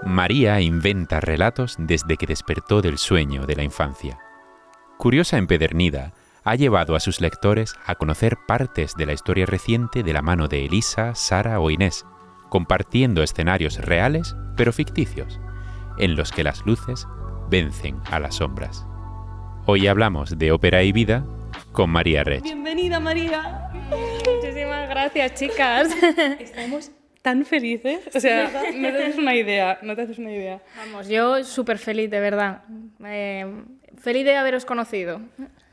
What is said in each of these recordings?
María inventa relatos desde que despertó del sueño de la infancia. Curiosa empedernida, ha llevado a sus lectores a conocer partes de la historia reciente de la mano de Elisa, Sara o Inés, compartiendo escenarios reales pero ficticios, en los que las luces vencen a las sombras. Hoy hablamos de ópera y vida con María Rech. Bienvenida, María. Muchísimas gracias, chicas. Estamos tan felices. O sea, no te haces una idea, Vamos, yo súper feliz, de verdad. Feliz de haberos conocido.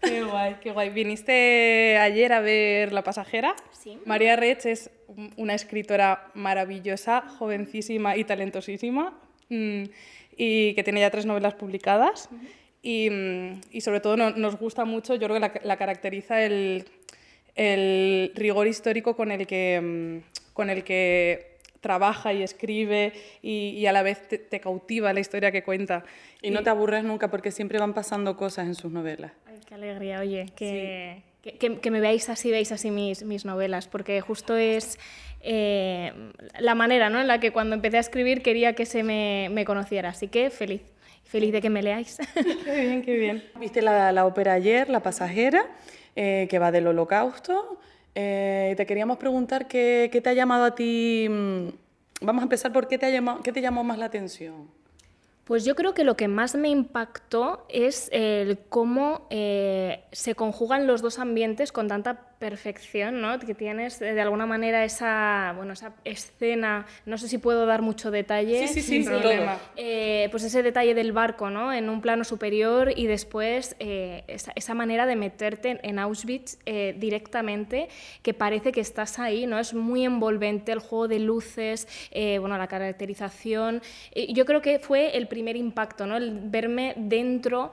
Qué guay, qué guay. Viniste ayer a ver La pasajera. Sí. María Rech es una escritora maravillosa, jovencísima y talentosísima, y que tiene ya 3 novelas publicadas. Y sobre todo nos gusta mucho, yo creo que la caracteriza el rigor histórico con el que trabaja y escribe, y a la vez te cautiva la historia que cuenta. Y no te aburres nunca porque siempre van pasando cosas en sus novelas. Ay, qué alegría, oye, que me veáis así mis novelas, porque justo es la manera, ¿no?, en la que cuando empecé a escribir quería que se me conociera. Así que feliz de que me leáis. Qué bien, qué bien. Viste la ópera ayer, La pasajera, que va del Holocausto. Te queríamos preguntar qué te ha llamado a ti. Vamos a empezar por qué te llamó más la atención. Pues yo creo que lo que más me impactó es el cómo se conjugan los dos ambientes con tanta perfección, ¿no? Que tienes de alguna manera esa escena, no sé si puedo dar mucho detalle. Sí, sin problema. Pues ese detalle del barco, ¿no?, en un plano superior, y después esa manera de meterte en Auschwitz directamente, que parece que estás ahí, ¿no? Es muy envolvente el juego de luces, la caracterización. Yo creo que fue el primer impacto, ¿no?, el verme dentro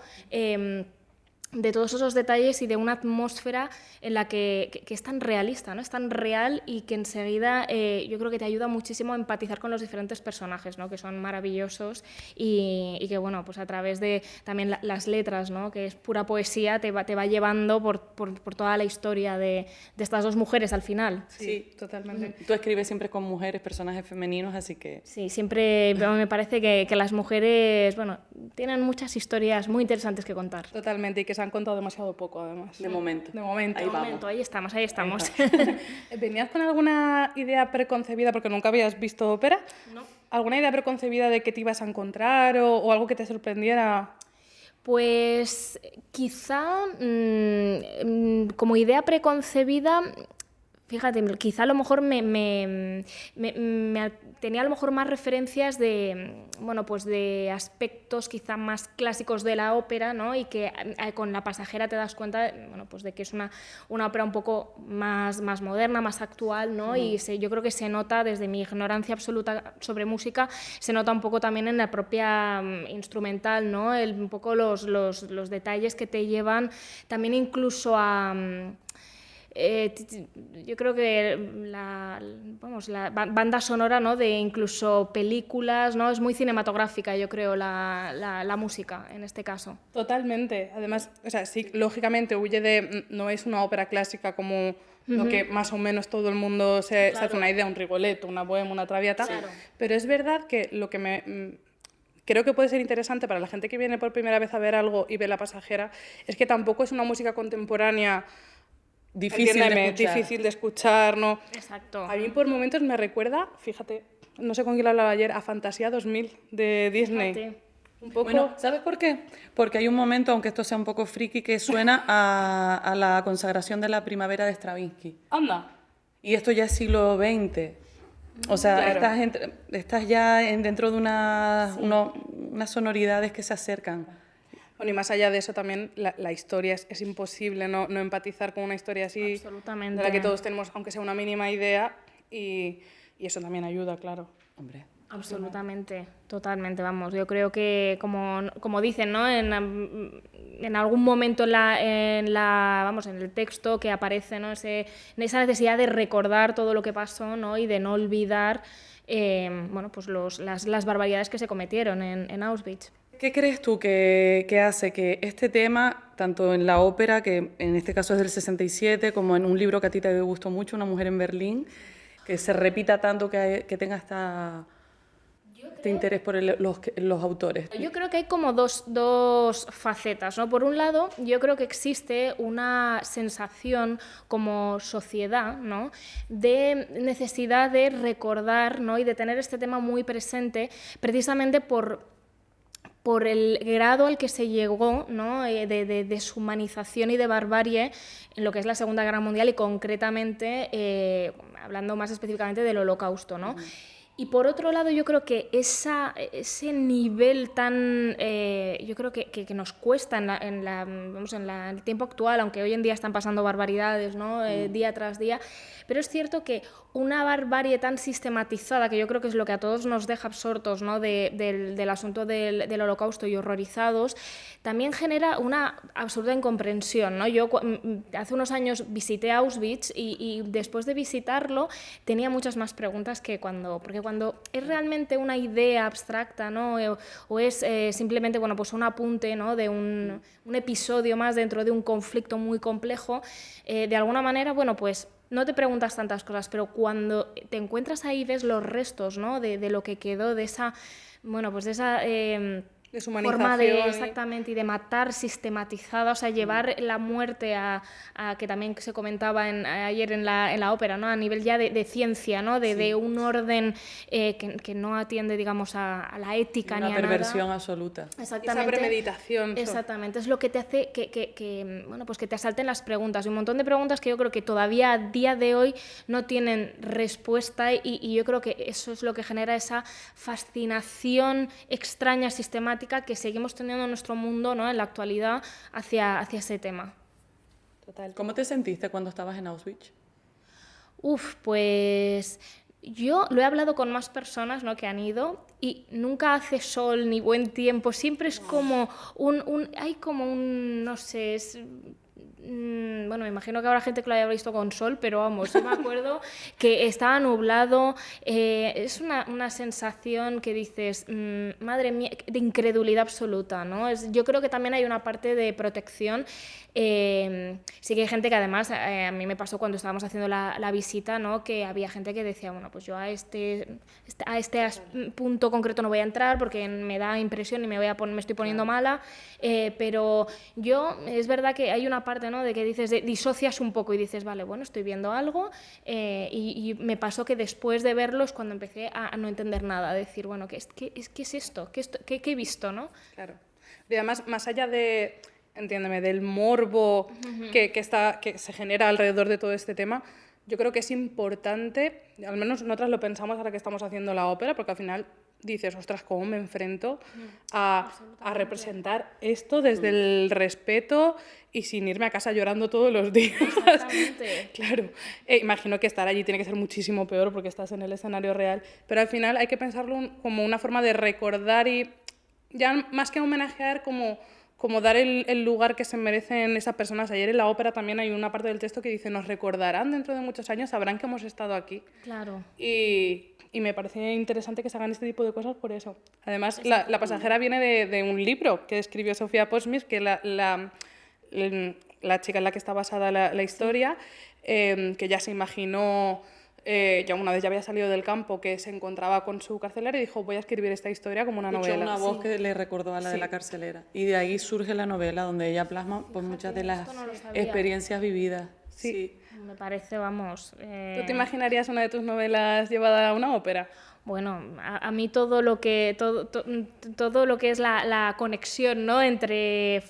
de todos esos detalles y de una atmósfera en la que es tan realista, ¿no?, es tan real, y que enseguida yo creo que te ayuda muchísimo a empatizar con los diferentes personajes, ¿no?, que son maravillosos, y que, bueno, pues a través de también las letras, ¿no?, que es pura poesía, te va llevando por toda la historia de estas dos mujeres al final. Sí, totalmente. Tú escribes siempre con mujeres, personajes femeninos, así que... Sí, siempre me parece que las mujeres, bueno, tienen muchas historias muy interesantes que contar. Totalmente, y que se han contado demasiado poco, además. De momento. Ahí estamos. ¿Venías con alguna idea preconcebida, porque nunca habías visto ópera? No. ¿Alguna idea preconcebida de qué te ibas a encontrar o algo que te sorprendiera? Pues quizá como idea preconcebida, fíjate, quizá a lo mejor tenía a lo mejor más referencias de aspectos quizá más clásicos de la ópera, ¿no?, y que con La pasajera te das cuenta, pues de que es una ópera un poco más moderna, más actual, ¿no? Y yo creo que se nota, desde mi ignorancia absoluta sobre música, se nota un poco también en la propia instrumental, ¿no?, un poco los detalles que te llevan también incluso a... yo creo que la banda sonora, ¿no?, de incluso películas, ¿no?, es muy cinematográfica, yo creo, la música en este caso. Totalmente. Además, o sea, sí, lógicamente no es una ópera clásica como lo que más o menos todo el mundo se hace una idea, un Rigoletto, una Bohème, una Traviata, claro. Pero es verdad que lo que creo que puede ser interesante para la gente que viene por primera vez a ver algo y ve La pasajera es que tampoco es una música contemporánea difícil de escuchar, ¿no? Exacto. A mí por momentos me recuerda, fíjate, no sé con quién lo hablaba ayer, a Fantasía 2000 de Disney. Fíjate. Un poco... Bueno, ¿sabes por qué? Porque hay un momento, aunque esto sea un poco friki, que suena a la consagración de la primavera de Stravinsky. Anda. Y esto ya es siglo XX. O sea, Claro. estás ya dentro de unas sonoridades que se acercan. Bueno, y más allá de eso también la historia es imposible no empatizar con una historia así. Absolutamente. De la que todos tenemos, aunque sea una mínima idea, y eso también ayuda, claro. Hombre. Absolutamente, totalmente, vamos. Yo creo que, como dicen, ¿no? En algún momento en el texto que aparece, ¿no? Esa necesidad de recordar todo lo que pasó, ¿no? Y de no olvidar pues las barbaridades que se cometieron en Auschwitz. ¿Qué crees tú que hace que este tema, tanto en la ópera, que en este caso es del 67, como en un libro que a ti te gustó mucho, Una mujer en Berlín, que se repita tanto, que tenga este interés por los autores? Yo creo que hay como dos facetas, ¿no? Por un lado, yo creo que existe una sensación como sociedad, ¿no? De necesidad de recordar, ¿no? Y de tener este tema muy presente, precisamente por el grado al que se llegó, ¿no? de deshumanización y de barbarie en lo que es la Segunda Guerra Mundial y concretamente, hablando más específicamente del Holocausto, ¿no? Y por otro lado, yo creo que ese nivel tan, yo creo que nos cuesta en el tiempo actual, aunque hoy en día están pasando barbaridades, ¿no? Día tras día, pero es cierto que una barbarie tan sistematizada, que yo creo que es lo que a todos nos deja absortos, ¿no? del asunto del Holocausto y horrorizados, también genera una absoluta incomprensión, ¿no? Yo hace unos años visité Auschwitz y después de visitarlo tenía muchas más preguntas porque cuando es realmente una idea abstracta, ¿no? o es simplemente pues un apunte, ¿no? de un episodio más dentro de un conflicto muy complejo, de alguna manera, pues no te preguntas tantas cosas, pero cuando te encuentras ahí ves los restos, ¿no? de lo que quedó de esa, pues de esa forma de, exactamente, y de matar sistematizada, o sea, llevar la muerte a que también se comentaba ayer en la ópera, ¿no? A nivel ya de ciencia, ¿no? De un orden que no atiende, digamos, a la ética ni a nada. Una perversión absoluta. Exactamente. Esa premeditación. Exactamente, es lo que te hace que te asalten las preguntas, y un montón de preguntas que yo creo que todavía a día de hoy no tienen respuesta, y yo creo que eso es lo que genera esa fascinación extraña, sistemática, que seguimos teniendo en nuestro mundo, ¿no? En la actualidad hacia ese tema. Total. ¿Cómo te sentiste cuando estabas en Auschwitz? Pues yo lo he hablado con más personas, ¿no? Que han ido, y nunca hace sol ni buen tiempo, siempre es como hay como un, no sé, me imagino que habrá gente que lo haya visto con sol, pero vamos, yo me acuerdo que estaba nublado, es una sensación que dices, madre mía, de incredulidad absoluta, ¿no? Yo creo que también hay una parte de protección. Sí que hay gente que además, a mí me pasó cuando estábamos haciendo la visita, ¿no? Que había gente que decía, pues yo a este punto concreto no voy a entrar porque me da impresión y me estoy poniendo mala, pero yo, es verdad que hay una parte, ¿no? De que dices, disocias un poco y dices, vale, bueno, estoy viendo algo, y me pasó que después de verlo es cuando empecé a no entender nada, a decir, bueno, ¿qué es esto? ¿Qué he visto, no? Claro. Y además, más allá entiéndeme, del morbo que se genera alrededor de todo este tema, yo creo que es importante, al menos nosotras lo pensamos ahora que estamos haciendo la ópera, porque al final dices, ostras, ¿cómo me enfrento a representar esto desde el respeto y sin irme a casa llorando todos los días? Exactamente. Claro. Imagino que estar allí tiene que ser muchísimo peor porque estás en el escenario real, pero al final hay que pensarlo como una forma de recordar y ya más que homenajear, como dar el lugar que se merecen esas personas. Ayer en la ópera también hay una parte del texto que dice, nos recordarán dentro de muchos años, sabrán que hemos estado aquí. Claro. Y me parece interesante que se hagan este tipo de cosas por eso. Además, la pasajera viene de un libro que escribió Sofía Posmith, que la chica en la que está basada la historia, que ya se imaginó, ya una vez ya había salido del campo, que se encontraba con su carcelera y dijo, voy a escribir esta historia como una novela. Una voz que le recordó a la de la carcelera. Y de ahí surge la novela, donde ella plasma muchas de las experiencias vividas. Sí. Me parece, vamos... ¿Tú te imaginarías una de tus novelas llevada a una ópera? Bueno, a mí todo lo que es la conexión, ¿no? Entre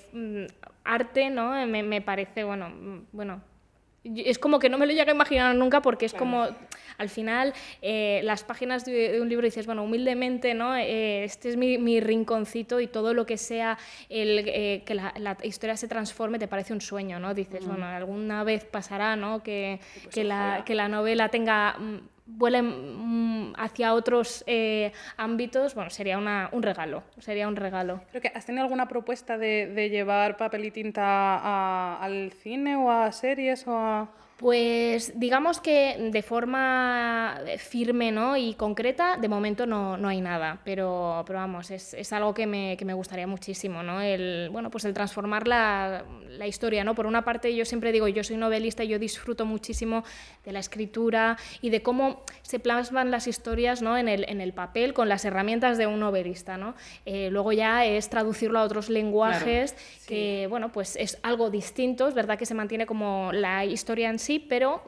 arte, ¿no? Me parece, bueno, es como que no me lo llego a imaginar nunca, porque es como, al final, las páginas de un libro dices, bueno, humildemente, ¿no? Este es mi rinconcito, y todo lo que sea que la historia se transforme te parece un sueño, ¿no? Dices, bueno, alguna vez pasará, ¿no? Que la novela tenga vuelen hacia otros ámbitos, bueno, sería un regalo, sería un regalo. Creo que ¿has tenido alguna propuesta de llevar papel y tinta al cine o a series o a...? Pues digamos que de forma firme, ¿no?, y concreta, de momento no hay nada, pero vamos, es algo que me gustaría muchísimo, ¿no? El transformar la historia, ¿no? Por una parte, yo siempre digo, yo soy novelista y yo disfruto muchísimo de la escritura y de cómo se plasman las historias, ¿no?, en el papel con las herramientas de un novelista, ¿no? Luego ya es traducirlo a otros lenguajes, claro, sí, que, bueno, pues es algo distinto, es verdad que se mantiene como la historia en sí, pero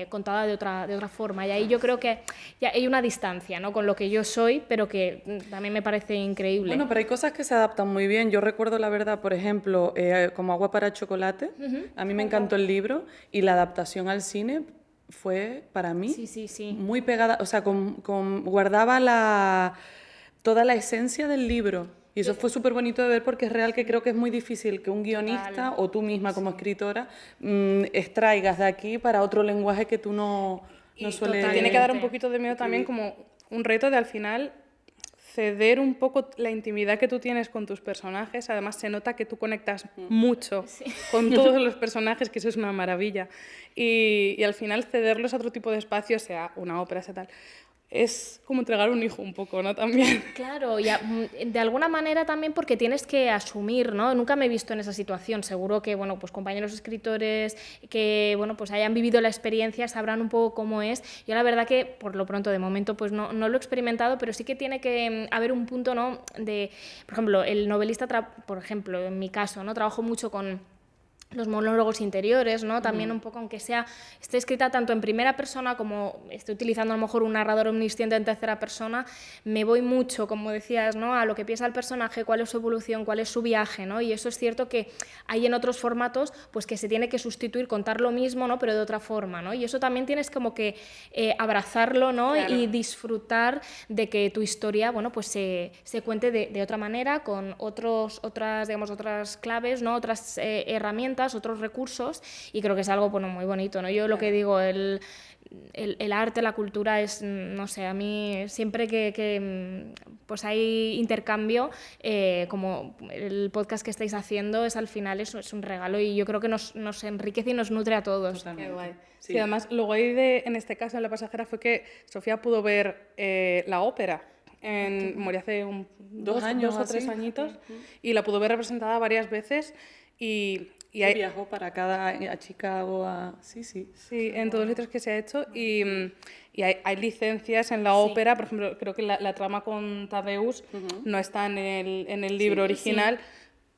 contada de otra forma. Y ahí yo creo que ya hay una distancia, ¿no?, con lo que yo soy, pero que también me parece increíble. Bueno, pero hay cosas que se adaptan muy bien. Yo recuerdo, la verdad, por ejemplo, como Agua para chocolate, a mí me encantó el libro y la adaptación al cine fue, para mí, sí, muy pegada, o sea, guardaba toda la esencia del libro. Y eso fue súper bonito de ver porque es real que creo que es muy difícil que un guionista o tú misma como escritora extraigas de aquí para otro lenguaje que tú no sueles... Tiene que dar un poquito de miedo también, como un reto de al final ceder un poco la intimidad que tú tienes con tus personajes. Además se nota que tú conectas mucho con todos los personajes, que eso es una maravilla. Y al final cederlos a otro tipo de espacio, sea una ópera, sea tal... es como entregar un hijo un poco, ¿no? También. Claro, y de alguna manera también porque tienes que asumir, ¿no? Nunca me he visto en esa situación. Seguro que, bueno, pues compañeros escritores que, bueno, pues hayan vivido la experiencia sabrán un poco cómo es. Yo la verdad que, por lo pronto, de momento, pues no lo he experimentado, pero sí que tiene que haber un punto, ¿no? De, por ejemplo, el novelista, por ejemplo, en mi caso, ¿no?, trabajo mucho con los monólogos interiores, ¿no? También un poco, aunque esté escrita tanto en primera persona como estoy utilizando a lo mejor un narrador omnisciente en tercera persona, me voy mucho, como decías, ¿no?, a lo que piensa el personaje, cuál es su evolución, cuál es su viaje, ¿no? Y eso es cierto que hay en otros formatos pues que se tiene que sustituir, contar lo mismo, ¿no?, pero de otra forma, ¿no? Y eso también tienes como que abrazarlo, ¿no? Claro. Y disfrutar de que tu historia, bueno, pues se cuente de otra manera, con otras claves, ¿no?, otras herramientas, otros recursos, y creo que es algo, bueno, muy bonito, ¿no? Yo lo que digo, el arte, la cultura es, no sé, a mí siempre que pues hay intercambio, como el podcast que estáis haciendo, es al final es un regalo y yo creo que nos enriquece y nos nutre a todos. Totalmente. Qué guay. Sí, además, lo guay en este caso, en La pasajera, fue que Sofía pudo ver la ópera. Morí hace dos o tres añitos, y la pudo ver representada varias veces y viajó para a Chicago, Sí, en todos los sitios que se ha hecho y hay licencias en la ópera, por ejemplo, creo que la trama con Tadeusz no está en el libro original,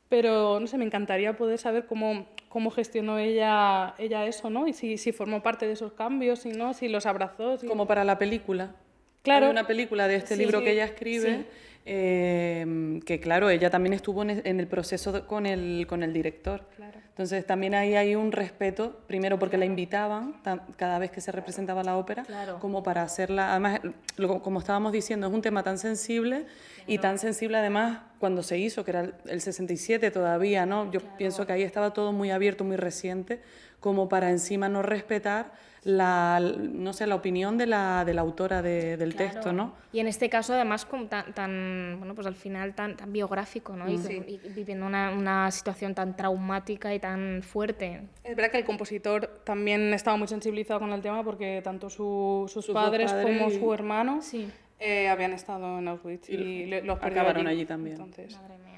pero no sé, me encantaría poder saber cómo gestionó ella eso, ¿no? Y si formó parte de esos cambios, si los abrazó. Como para la película. Claro. Hay una película de este libro que ella escribe, que claro, ella también estuvo en el proceso con el director. Claro. Entonces también ahí hay un respeto, primero porque la invitaban cada vez que se representaba la ópera, como para hacerla, además, como estábamos diciendo, es un tema tan sensible y tan sensible además cuando se hizo, que era el 67 todavía, ¿no? Yo pienso que ahí estaba todo muy abierto, muy reciente, como para encima no respetar la opinión de la autora del texto, ¿no? Y en este caso además como bueno, pues al final tan biográfico, ¿no? Y viviendo una situación tan traumática y tan fuerte. Es verdad que el compositor también estaba muy sensibilizado con el tema porque tanto sus padres como su hermano habían estado en Auschwitz y los acabaron allí también. Entonces, madre mía.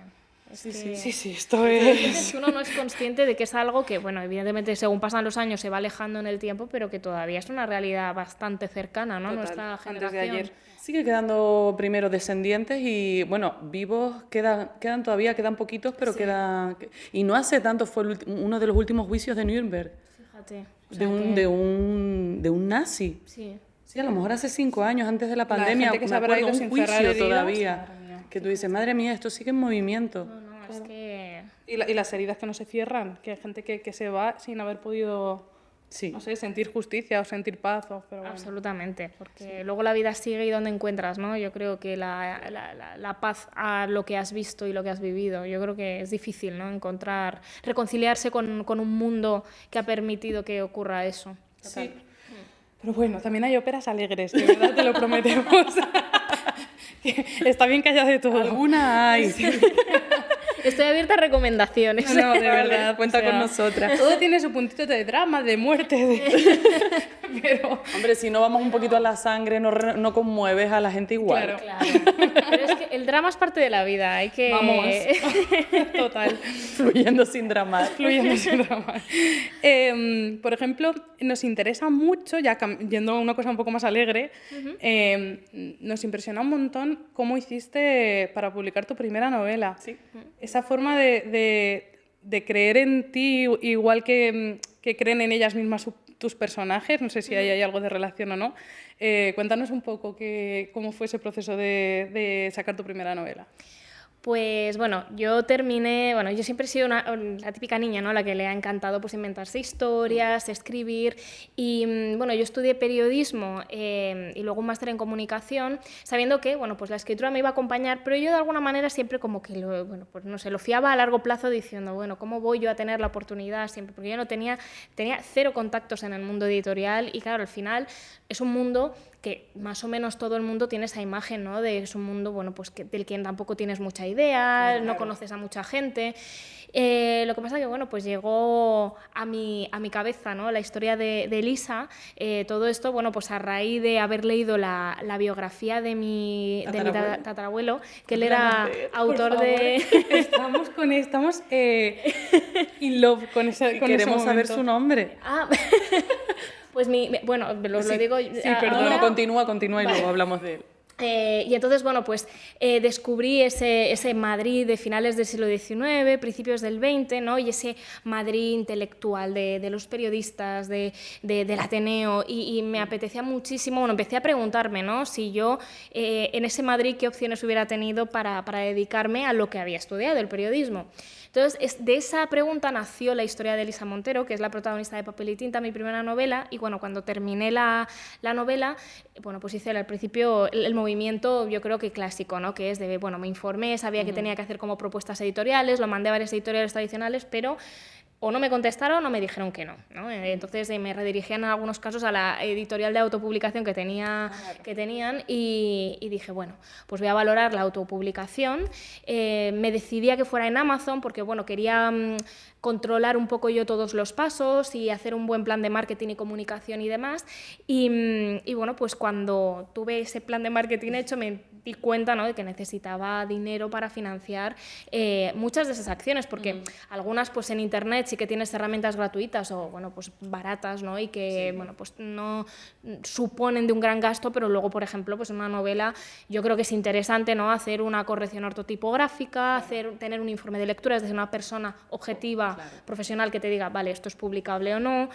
Sí, esto es... Uno no es consciente de que es algo que, bueno, evidentemente según pasan los años se va alejando en el tiempo, pero que todavía es una realidad bastante cercana, ¿no? Nuestra generación. Antes de ayer. Sigue quedando primero descendientes y, bueno, vivos quedan todavía, quedan poquitos, pero quedan... Y no hace tanto fue uno de los últimos juicios de Nuremberg. Fíjate. De un nazi. Sí, a lo mejor hace 5 años, antes de la pandemia, que me acuerdo un juicio todavía. Que tú dices, madre mía, esto sigue en movimiento. No, es que... Y las heridas que no se cierran, que hay gente que se va sin haber podido, no sé, sentir justicia o sentir paz. Pero bueno. Absolutamente, porque luego la vida sigue y ¿dónde encuentras, no? Yo creo que la paz a lo que has visto y lo que has vivido, yo creo que es difícil, ¿no? Reconciliarse con un mundo que ha permitido que ocurra eso. Sí. Pero bueno, también hay óperas alegres, de verdad te lo prometemos. Que está bien que haya de todo. Alguna hay. Estoy abierta a recomendaciones. No, de verdad. Cuenta con nosotras. Todo tiene su puntito de drama, de muerte, pero... Hombre, si no vamos un poquito a la sangre, no conmueves a la gente igual. Claro. Pero es que el drama es parte de la vida, hay que... Vamos. Total. Fluyendo sin dramar. Fluyendo sin drama. Por ejemplo, nos interesa mucho, ya yendo a una cosa un poco más alegre, nos impresiona un montón cómo hiciste para publicar tu primera novela. Sí. Esa forma de creer en ti, igual que creen en ellas mismas tus personajes, no sé si hay algo de relación o no. Cuéntanos un poco cómo fue ese proceso de sacar tu primera novela. Pues bueno, yo siempre he sido la típica niña, ¿no? La que le ha encantado pues inventarse historias, escribir y bueno, yo estudié periodismo y luego un máster en comunicación, sabiendo que bueno, pues la escritura me iba a acompañar, pero yo de alguna manera siempre como que lo fiaba a largo plazo diciendo, bueno, ¿cómo voy yo a tener la oportunidad siempre? Porque yo no tenía cero contactos en el mundo editorial y claro, al final es un mundo que más o menos todo el mundo tiene esa imagen, ¿no? De es un mundo, bueno, pues del que tampoco tienes mucha idea, claro. No conoces a mucha gente. Lo que pasa que, bueno, pues llegó a mi cabeza, ¿no? La historia de Elisa, todo esto, bueno, pues a raíz de haber leído la biografía de mi tatarabuelo, que él era autor de... Estamos in love con ese Queremos saber su nombre. Pues bueno, lo digo... Sí, perdón. Ahora. Continúa y luego hablamos de él. Y entonces, bueno, pues descubrí ese Madrid de finales del siglo XIX, principios del XX, ¿no? Y ese Madrid intelectual de los periodistas, del Ateneo, y me apetecía muchísimo, bueno, empecé a preguntarme, ¿no? Si yo en ese Madrid qué opciones hubiera tenido para dedicarme a lo que había estudiado, el periodismo. Entonces, de esa pregunta nació la historia de Elisa Montero, que es la protagonista de Papel y Tinta, mi primera novela, y bueno, cuando terminé la novela, bueno, pues hice al principio el movimiento, yo creo que clásico, ¿no? Que es de, bueno, me informé, sabía que tenía que hacer como propuestas editoriales, lo mandé a varias editoriales tradicionales, pero o no me contestaron o me dijeron que no, ¿no? Entonces me redirigían en algunos casos a la editorial de autopublicación que tenían y dije, bueno, pues voy a valorar la autopublicación. Me decidí a que fuera en Amazon porque, bueno, quería controlar un poco yo todos los pasos y hacer un buen plan de marketing y comunicación y demás. Y bueno, pues cuando tuve ese plan de marketing hecho me di cuenta, ¿no? De que necesitaba dinero para financiar muchas de esas acciones, porque algunas pues en internet sí que tienes herramientas gratuitas o bueno, pues baratas, ¿no? Y que bueno, pues no suponen de un gran gasto, pero luego, por ejemplo, pues en una novela yo creo que es interesante, ¿no? Hacer una corrección ortotipográfica, tener un informe de lectura, es decir, una persona objetiva, profesional que te diga, vale, esto es publicable o no.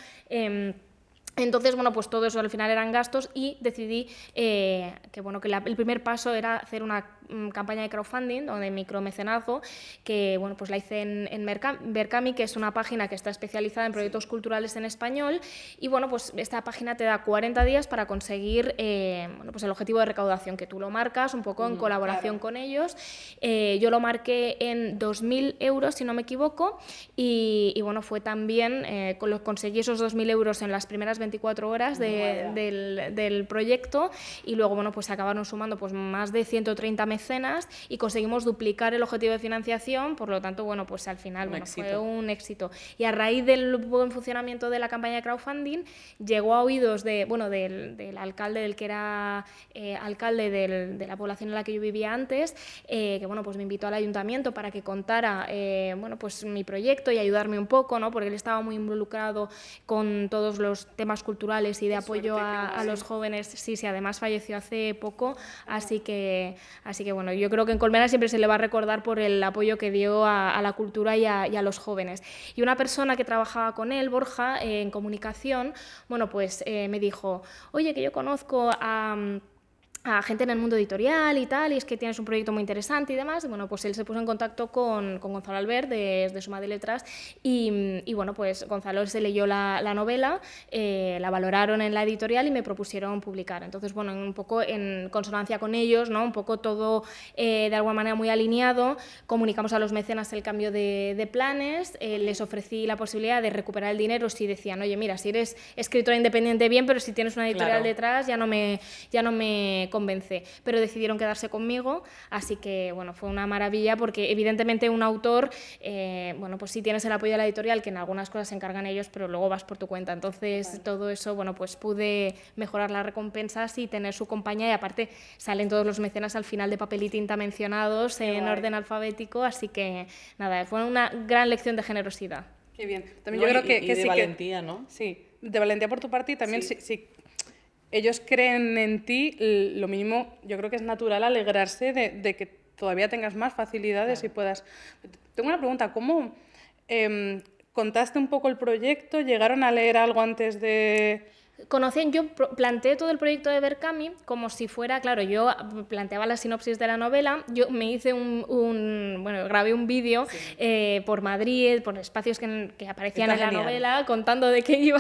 Entonces, bueno, pues todo eso al final eran gastos y decidí que, bueno, que el primer paso era hacer una campaña de crowdfunding o de micromecenazgo que, bueno, pues la hice en Berkami, que es una página que está especializada en proyectos culturales en español y, bueno, pues esta página te da 40 días para conseguir, bueno, pues el objetivo de recaudación que tú lo marcas un poco en colaboración con ellos. Yo lo marqué en 2.000 euros, si no me equivoco, y bueno, fue también, conseguí esos 2.000 euros en las primeras 24 horas del proyecto y luego, bueno, pues se acabaron sumando pues más de 130 mecenas y conseguimos duplicar el objetivo de financiación, por lo tanto, bueno, pues al final fue un éxito. Y a raíz del buen funcionamiento de la campaña de crowdfunding, llegó a oídos del alcalde, del que era alcalde de la población en la que yo vivía antes, que, bueno, pues me invitó al ayuntamiento para que contara, bueno, pues mi proyecto y ayudarme un poco, ¿no? Porque él estaba muy involucrado con todos los temas culturales y de apoyo a los jóvenes. Sí, además falleció hace poco, así que bueno, yo creo que en Colmena siempre se le va a recordar por el apoyo que dio a la cultura y a los jóvenes. Y una persona que trabajaba con él, Borja, en comunicación, bueno, pues me dijo, oye, que yo conozco a a gente en el mundo editorial y tal, y es que tienes un proyecto muy interesante y demás. Y bueno, pues él se puso en contacto con Gonzalo Albert de Suma de Letras y bueno, pues Gonzalo se leyó la novela, la valoraron en la editorial y me propusieron publicar. Entonces, bueno, un poco en consonancia con ellos, ¿no? Un poco todo de alguna manera muy alineado, comunicamos a los mecenas el cambio de planes, les ofrecí la posibilidad de recuperar el dinero si decían, oye, mira, si eres escritora independiente bien, pero si tienes una editorial detrás ya no me convence, pero decidieron quedarse conmigo, así que bueno, fue una maravilla porque evidentemente un autor, bueno, pues sí tienes el apoyo de la editorial, que en algunas cosas se encargan ellos, pero luego vas por tu cuenta, entonces todo eso, bueno, pues pude mejorar las recompensas y tener su compañía, y aparte salen todos los mecenas al final de papel y tinta mencionados en orden alfabético, así que nada, fue una gran lección de generosidad. Qué bien. También yo creo que de sí, valentía, ¿no? Sí, de valentía por tu parte, y también si ellos creen en ti, lo mínimo, yo creo que es natural alegrarse de que todavía tengas más facilidades y puedas... Tengo una pregunta, ¿cómo contaste un poco el proyecto? ¿Llegaron a leer algo antes de...? Yo planteé todo el proyecto de Berkami como si fuera, claro, yo planteaba la sinopsis de la novela, yo me hice bueno, grabé un vídeo por Madrid, por espacios que aparecían en la novela, contando de qué iba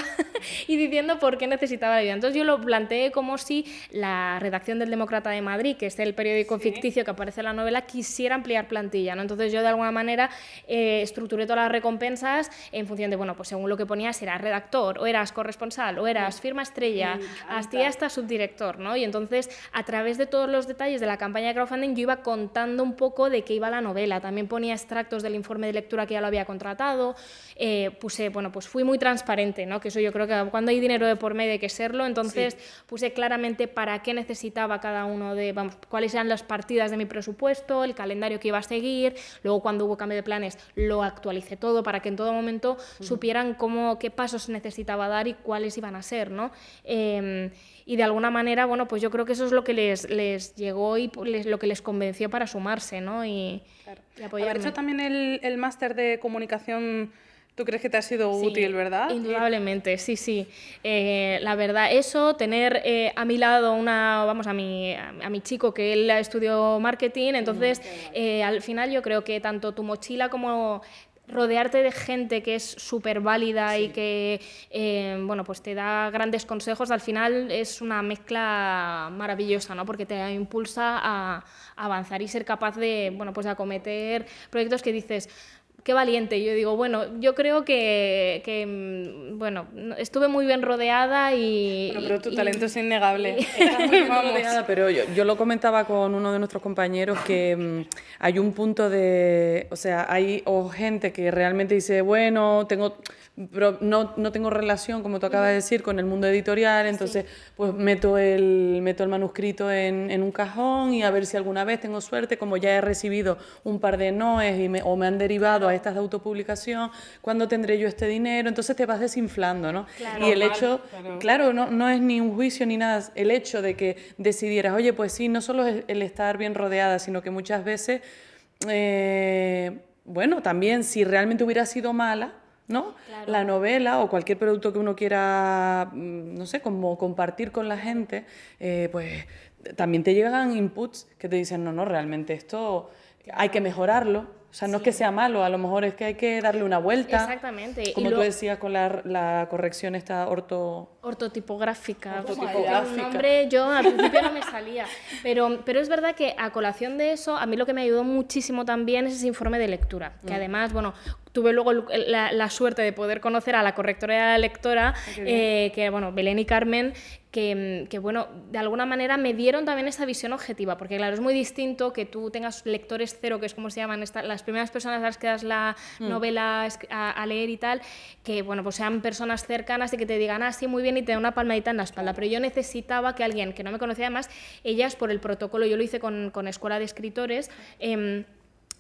y diciendo por qué necesitaba la ayuda. Entonces yo lo planteé como si la redacción del Demócrata de Madrid, que es el periódico ficticio que aparece en la novela, quisiera ampliar plantilla, ¿no? Entonces yo de alguna manera estructuré todas las recompensas en función de, bueno, pues según lo que ponías, eras redactor, o eras corresponsal, o eras firma estrella, hasta subdirector, ¿no? Y entonces, a través de todos los detalles de la campaña de crowdfunding, yo iba contando un poco de qué iba la novela. También ponía extractos del informe de lectura que ya lo había contratado. Bueno, pues fui muy transparente, ¿no? Que eso yo creo que cuando hay dinero de por medio hay que serlo. Entonces, puse claramente para qué necesitaba cada uno cuáles eran las partidas de mi presupuesto, el calendario que iba a seguir. Luego, cuando hubo cambio de planes, lo actualicé todo para que en todo momento supieran qué pasos necesitaba dar y cuáles iban a ser, ¿no? Y de alguna manera, bueno, pues yo creo que eso es lo que les llegó y lo que les convenció para sumarse, ¿no? Y apoyarme. Haber hecho también el máster de comunicación, ¿tú crees que te ha sido útil, verdad? Indudablemente, sí. La verdad, eso, tener a mi lado a mi chico, que él estudió marketing, entonces al final yo creo que tanto tu mochila como rodearte de gente que es súper válida y que bueno, pues te da grandes consejos, al final es una mezcla maravillosa, ¿no? Porque te impulsa a avanzar y ser capaz de, bueno, pues de acometer proyectos que dices, qué valiente. Yo digo, bueno, yo creo que bueno, estuve muy bien rodeada y... Bueno, pero tu talento es innegable. Rodeada, pero yo lo comentaba con uno de nuestros compañeros que hay un punto de... O sea, hay gente que realmente dice, bueno, pero no tengo relación, como tú acabas de decir, con el mundo editorial, entonces pues meto el manuscrito en un cajón y a ver si alguna vez tengo suerte, como ya he recibido un par de noes o me han derivado a estas de autopublicación, ¿cuándo tendré yo este dinero? Entonces te vas desinflando, ¿no? Claro, y el hecho, claro, no es ni un juicio ni nada, el hecho de que decidieras, oye, pues sí, no solo es el estar bien rodeada, sino que muchas veces, bueno, también si realmente hubiera sido mala, ¿no? Claro. La novela o cualquier producto que uno quiera, no sé, como compartir con la gente, pues también te llegan inputs que te dicen, no, realmente esto hay que mejorarlo. O sea, no es que sea malo, a lo mejor es que hay que darle una vuelta. Exactamente. Como tú decías con la corrección esta ortotipográfica. Un nombre yo al principio no me salía. Pero es verdad que a colación de eso, a mí lo que me ayudó muchísimo también es ese informe de lectura. Que además, bueno, tuve luego la suerte de poder conocer a la correctora y a la lectora, que bueno, Belén y Carmen, que bueno, de alguna manera me dieron también esa visión objetiva, porque claro, es muy distinto que tú tengas lectores cero, que es como se llaman las primeras personas a las que das la novela a leer y tal, que bueno, pues sean personas cercanas y que te digan, sí, muy bien, y te den una palmadita en la espalda, pero yo necesitaba que alguien que no me conocía, además, ellas por el protocolo, yo lo hice con Escuela de Escritores,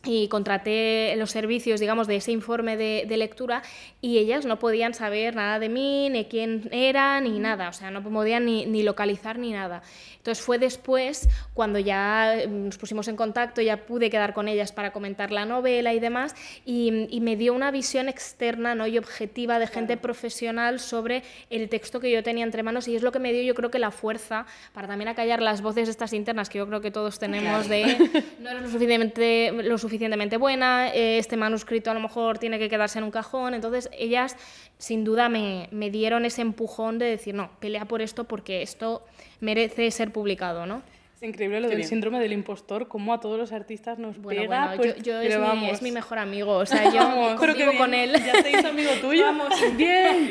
y contraté los servicios, digamos, de ese informe de lectura, y ellas no podían saber nada de mí, ni quién era, ni nada, o sea, no podían ni localizar ni nada. Entonces fue después, cuando ya nos pusimos en contacto, ya pude quedar con ellas para comentar la novela y demás, y me dio una visión externa, ¿no?, y objetiva de gente profesional sobre el texto que yo tenía entre manos, y es lo que me dio, yo creo, que la fuerza para también acallar las voces estas internas que yo creo que todos tenemos, de no eres lo suficientemente buena, este manuscrito a lo mejor tiene que quedarse en un cajón. Entonces ellas sin duda me dieron ese empujón de decir, no, pelea por esto porque esto merece ser publicado, ¿no? Es increíble lo del síndrome del impostor, cómo a todos los artistas nos pega. Bueno, pues, yo pero es mi mejor amigo, o sea, yo convivo con él. ¿Ya te hizo amigo tuyo? Vamos. Bien.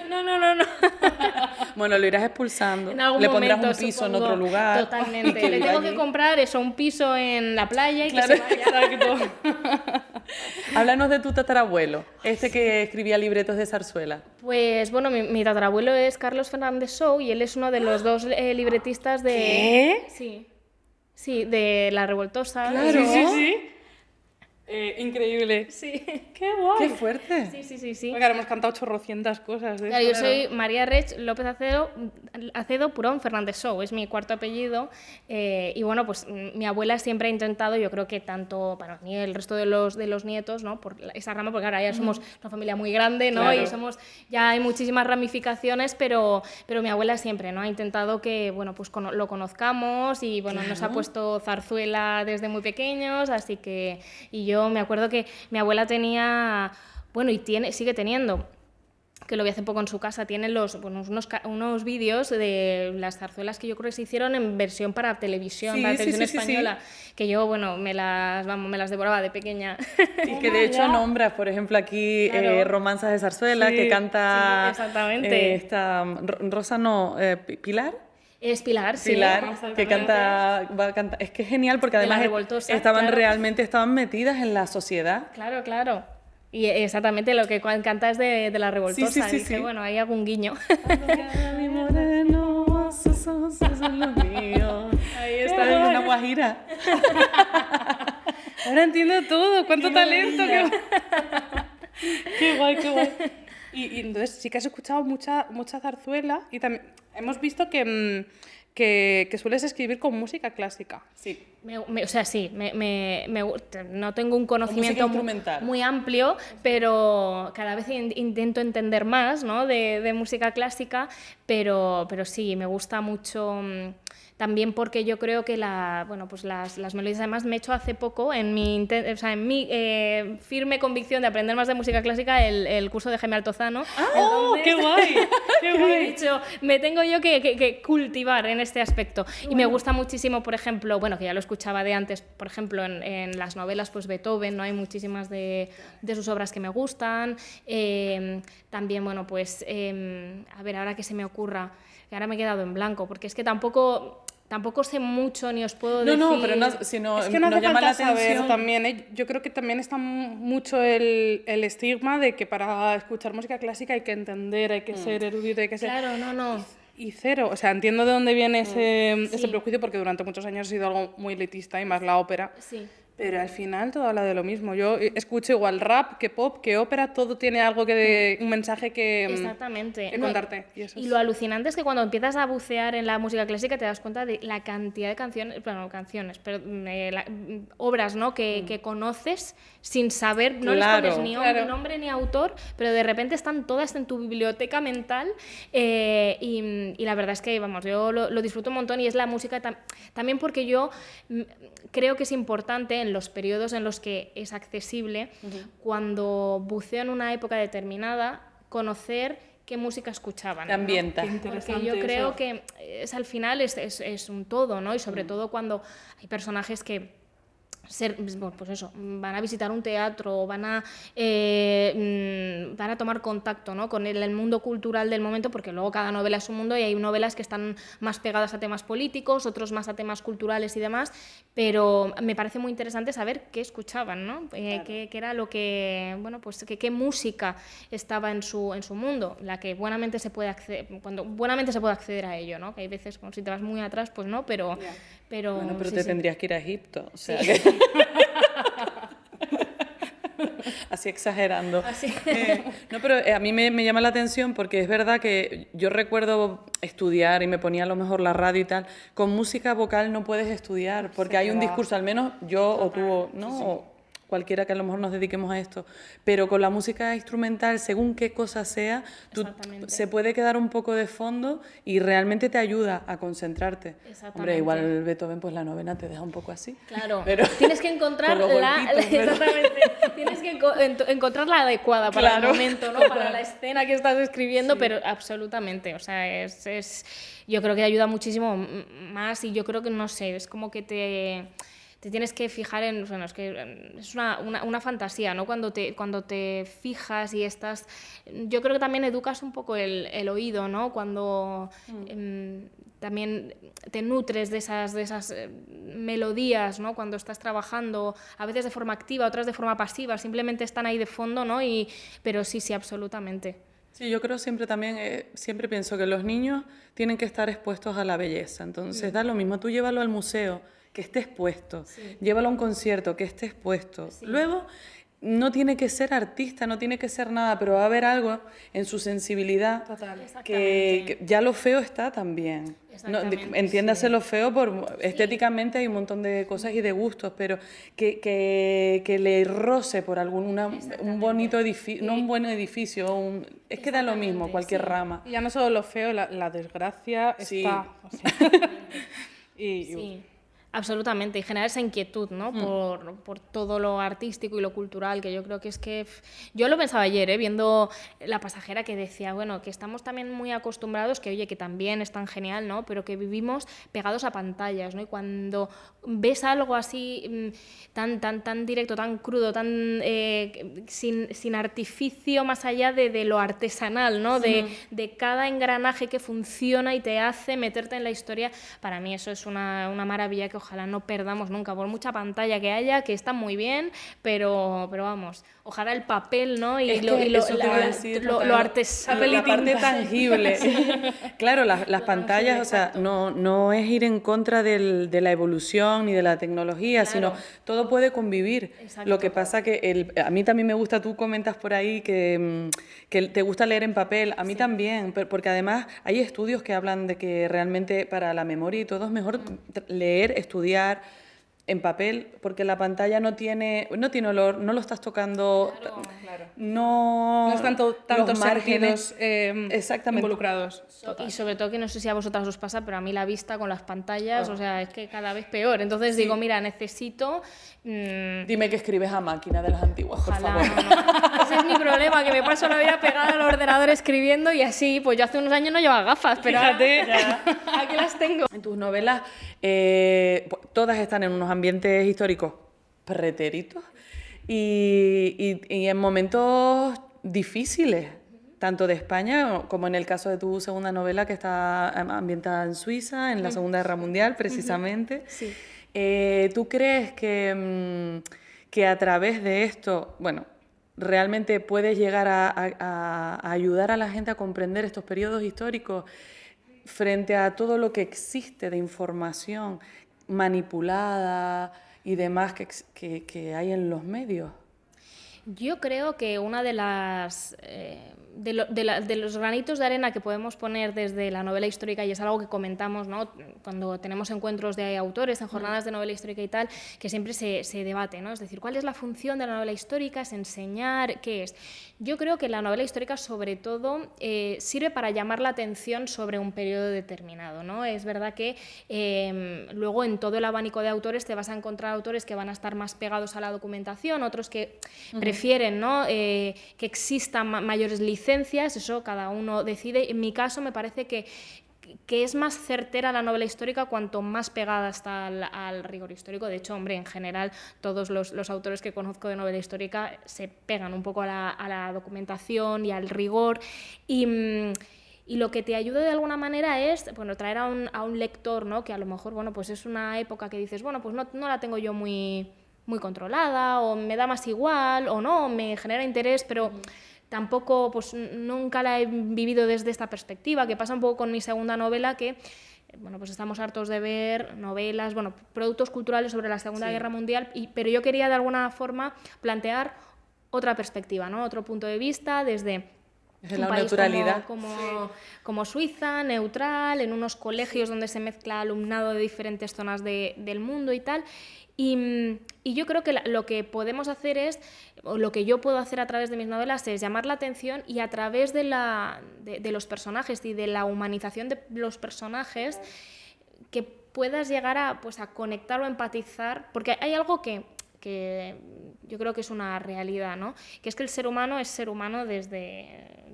No. Bueno, lo irás expulsando. En algún Le pondrás momento, un piso supongo. en otro lugar. Totalmente. Que Le viva tengo allí. que comprar eso, un piso en la playa y Claro, que se vaya. Exacto. Háblanos de tu tatarabuelo, este que escribía libretos de zarzuela. Pues bueno, mi tatarabuelo es Carlos Fernández Sou y él es uno de los dos libretistas de... ¿Qué? Sí, de La Revoltosa. Claro. Sí. Increíble. Sí. ¡Qué guay! ¡Qué fuerte! Sí. Porque ahora hemos cantado chorrocientas cosas de Claro, eso. yo soy María Rech López Acedo Purón Fernández Sou, es mi cuarto apellido, y bueno, pues mi abuela siempre ha intentado, yo creo que tanto para mí y el resto de los nietos, ¿no?, por esa rama, porque ahora ya somos una familia muy grande, ¿no?, Claro. y ya hay muchísimas ramificaciones, pero mi abuela siempre, ¿no?, ha intentado que, bueno, pues lo conozcamos, y bueno, nos ha puesto zarzuela desde muy pequeños, así que, y yo me acuerdo que mi abuela tenía, bueno, y sigue teniendo, que lo vi hace poco en su casa, tiene unos vídeos de las zarzuelas que yo creo que se hicieron en versión para televisión, para televisión española, que yo, bueno, me las devoraba de pequeña. Y que de hecho nombras, por ejemplo, aquí Claro. Romanzas de zarzuela, que canta sí, exactamente. Rosa, Pilar. Es Pilar, sí. Pilar, que exactamente. va a cantar. Es que es genial porque De La además Revoltosa, estaban claro. realmente metidas en la sociedad. Claro. Y exactamente lo que canta es de La Revoltosa. Sí. Y dije, bueno, ahí hago un guiño. Mi moreno, sus ojos son los míos. Ahí Está en una guajira. Ahora entiendo todo. ¡Cuánto Qué talento! maravilla. ¡Qué guay! Y entonces sí que has escuchado mucha zarzuela, y también hemos visto que sueles escribir con música clásica. Sí. O sea, sí, no tengo un conocimiento instrumental. muy amplio, pero cada vez intento entender más, ¿no?, de música clásica, pero sí, me gusta mucho. También porque yo creo que pues las melodías, además me he hecho hace poco, en mi firme convicción de aprender más de música clásica, el curso de Jaime Altozano. ¡Oh, qué guay! ¡Qué He guay! dicho, me tengo yo que cultivar en este aspecto. Y me gusta muchísimo, por ejemplo, bueno, que ya lo escuchaba de antes, por ejemplo, en las novelas, pues Beethoven, ¿no? Hay muchísimas de sus obras que me gustan. También, bueno, pues, a ver, ahora que se me ocurra, que ahora me he quedado en blanco, porque es que tampoco sé mucho ni os puedo decir. No, pero si no, Es que no hace nos llama la falta saber atención. también, ¿eh? Yo creo que también está mucho el estigma de que para escuchar música clásica hay que entender, hay que ser erudito, hay que ser... Claro, no. Y cero, o sea, entiendo de dónde viene ese Sí. prejuicio, porque durante muchos años ha sido algo muy elitista, y más la ópera. Sí. Pero al final todo habla de lo mismo. Yo escucho igual rap que pop, que ópera, todo tiene algo un mensaje que, Exactamente. que No, contarte. Y lo alucinante es que cuando empiezas a bucear en la música clásica te das cuenta de la cantidad de canciones, pero obras, ¿no?, que conoces sin saber, no Claro, les pones ni nombre ni autor, pero de repente están todas en tu biblioteca mental, y la verdad es que, vamos, yo lo disfruto un montón, y es la música también porque yo creo que es importante en los periodos en los que es accesible, cuando buceo en una época determinada, conocer qué música escuchaban. Te ambienta. ¿no? Porque yo creo que al final es un todo, ¿no? Y sobre todo cuando hay personajes que pues eso, van a visitar un teatro, van a tomar contacto, ¿no?, con el mundo cultural del momento, porque luego cada novela es un mundo, y hay novelas que están más pegadas a temas políticos, otros más a temas culturales y demás, pero me parece muy interesante saber qué escuchaban, ¿no? Qué era lo que, bueno, pues qué música estaba en su mundo, la que buenamente se puede acceder a ello, ¿no? Que hay veces, como si te vas muy atrás, pues no, pero Bueno, pero sí, te sí. tendrías que ir a Egipto. O sea, así exagerando. Así. No, pero a mí me llama la atención porque es verdad que yo recuerdo estudiar y me ponía a lo mejor la radio y tal. Con música vocal no puedes estudiar porque hay un discurso, al menos yo o tú, ¿no? O cualquiera que a lo mejor nos dediquemos a esto, pero con la música instrumental, según qué cosa sea, se puede quedar un poco de fondo y realmente te ayuda a concentrarte. Hombre, igual Beethoven, pues la novena te deja un poco así. Claro, pero tienes que encontrar exactamente, tienes que encontrar la adecuada para el momento, ¿no? Para la escena que estás escribiendo, pero absolutamente, o sea, yo creo que ayuda muchísimo más y yo creo que, no sé, es como que te tienes que fijar en... Bueno, es que es una fantasía, ¿no? Cuando te fijas y estás... Yo creo que también educas un poco el oído, ¿no? Cuando también te nutres de esas melodías, ¿no? Cuando estás trabajando, a veces de forma activa, otras de forma pasiva, simplemente están ahí de fondo, ¿no? Pero sí, absolutamente. Sí, yo creo siempre también, siempre pienso que los niños tienen que estar expuestos a la belleza. Entonces, da lo mismo, tú llévalo al museo, que esté expuesto. Llévalo a un concierto, que esté expuesto. Luego, no tiene que ser artista, no tiene que ser nada, pero va a haber algo en su sensibilidad que ya lo feo está también. No, entiéndase lo feo, estéticamente hay un montón de cosas y de gustos, pero que le roce por un bonito edificio, no un buen edificio, es que da lo mismo, cualquier rama. Y ya no solo lo feo, la desgracia está... O sea, sí. Absolutamente, y generar esa inquietud, ¿no? Por todo lo artístico y lo cultural, que yo creo que es que... Yo lo pensaba ayer, viendo La pasajera, que decía, bueno, que estamos también muy acostumbrados, que oye, que también es tan genial, ¿no? Pero que vivimos pegados a pantallas, ¿no? Y cuando ves algo así tan directo, tan crudo, tan sin artificio más allá de lo artesanal, ¿no? De cada engranaje que funciona y te hace meterte en la historia, para mí eso es una maravilla que ojalá no perdamos nunca, por mucha pantalla que haya, que está muy bien, pero vamos, ojalá el papel, ¿no? Y lo artesanal. La parte tangible. Claro, las pantallas, o sea, no es ir en contra de la evolución ni de la tecnología, sino todo puede convivir. Exacto. Lo que pasa que a mí también me gusta, tú comentas por ahí que te gusta leer en papel, a mí también, porque además hay estudios que hablan de que realmente para la memoria y todo es mejor leer, estudiar en papel, porque la pantalla no tiene olor, no lo estás tocando, no están tantos márgenes involucrados. Y sobre todo que no sé si a vosotras os pasa, pero a mí la vista con las pantallas, o sea, es que cada vez peor. Entonces digo, mira, necesito... Dime que escribes a máquina de las antiguas, ojalá, por favor. No. Ese es mi problema, que me paso la vida pegada al ordenador escribiendo y así, pues yo hace unos años no llevaba gafas, pero fíjate, aquí las tengo. En tus novelas todas están en unos ambientes históricos pretéritos y en momentos difíciles, tanto de España como en el caso de tu segunda novela que está ambientada en Suiza, en la Segunda Guerra Mundial precisamente. Sí. ¿Tú crees que a través de esto, bueno, realmente puedes llegar a ayudar a la gente a comprender estos periodos históricos frente a todo lo que existe de información manipulada y demás que hay en los medios? Yo creo que una de las de los granitos de arena que podemos poner desde la novela histórica, y es algo que comentamos, ¿no? Cuando tenemos encuentros de autores en jornadas de novela histórica y tal, que siempre se debate, ¿no? Es decir, ¿cuál es la función de la novela histórica? ¿Es enseñar? ¿Qué es? Yo creo que la novela histórica, sobre todo, sirve para llamar la atención sobre un periodo determinado, ¿no? Es verdad que luego en todo el abanico de autores te vas a encontrar autores que van a estar más pegados a la documentación, otros que prefieren, ¿no? Que existan mayores licencias, eso cada uno decide. En mi caso me parece que es más certera la novela histórica cuanto más pegada está al rigor histórico. De hecho, hombre, en general todos los autores que conozco de novela histórica se pegan un poco a la documentación y al rigor, y lo que te ayuda de alguna manera es, bueno, traer a un lector, ¿no? Que a lo mejor, bueno, pues es una época que dices, bueno, pues no la tengo yo muy controlada, o me da más igual, o no, me genera interés, pero tampoco, pues nunca la he vivido desde esta perspectiva, que pasa un poco con mi segunda novela, que bueno, pues estamos hartos de ver novelas, bueno, productos culturales sobre la Segunda Guerra Mundial, pero yo quería de alguna forma plantear otra perspectiva, ¿no? Otro punto de vista desde la país neutralidad como Suiza, neutral, en unos colegios donde se mezcla alumnado de diferentes zonas del mundo y tal. Y yo creo que lo que podemos hacer es, o lo que yo puedo hacer a través de mis novelas es llamar la atención y a través de los personajes y de la humanización de los personajes que puedas llegar a conectar o empatizar, porque hay algo que yo creo que es una realidad, ¿no? Que es que el ser humano es ser humano desde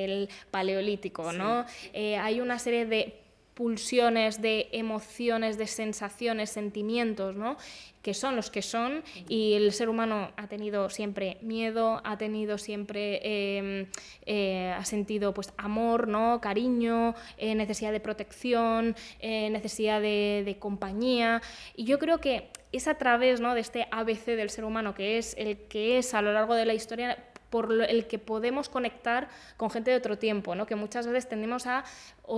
el Paleolítico, ¿no? Hay una serie de pulsiones, de emociones, de sensaciones, sentimientos, ¿no? Que son los que son, y el ser humano ha tenido siempre miedo, ha tenido siempre, ha sentido pues amor, ¿no? Cariño, necesidad de protección, necesidad de compañía, y yo creo que es a través, ¿no?, de este ABC del ser humano, que es el que es a lo largo de la historia, por el que podemos conectar con gente de otro tiempo, ¿no? Que muchas veces tendemos a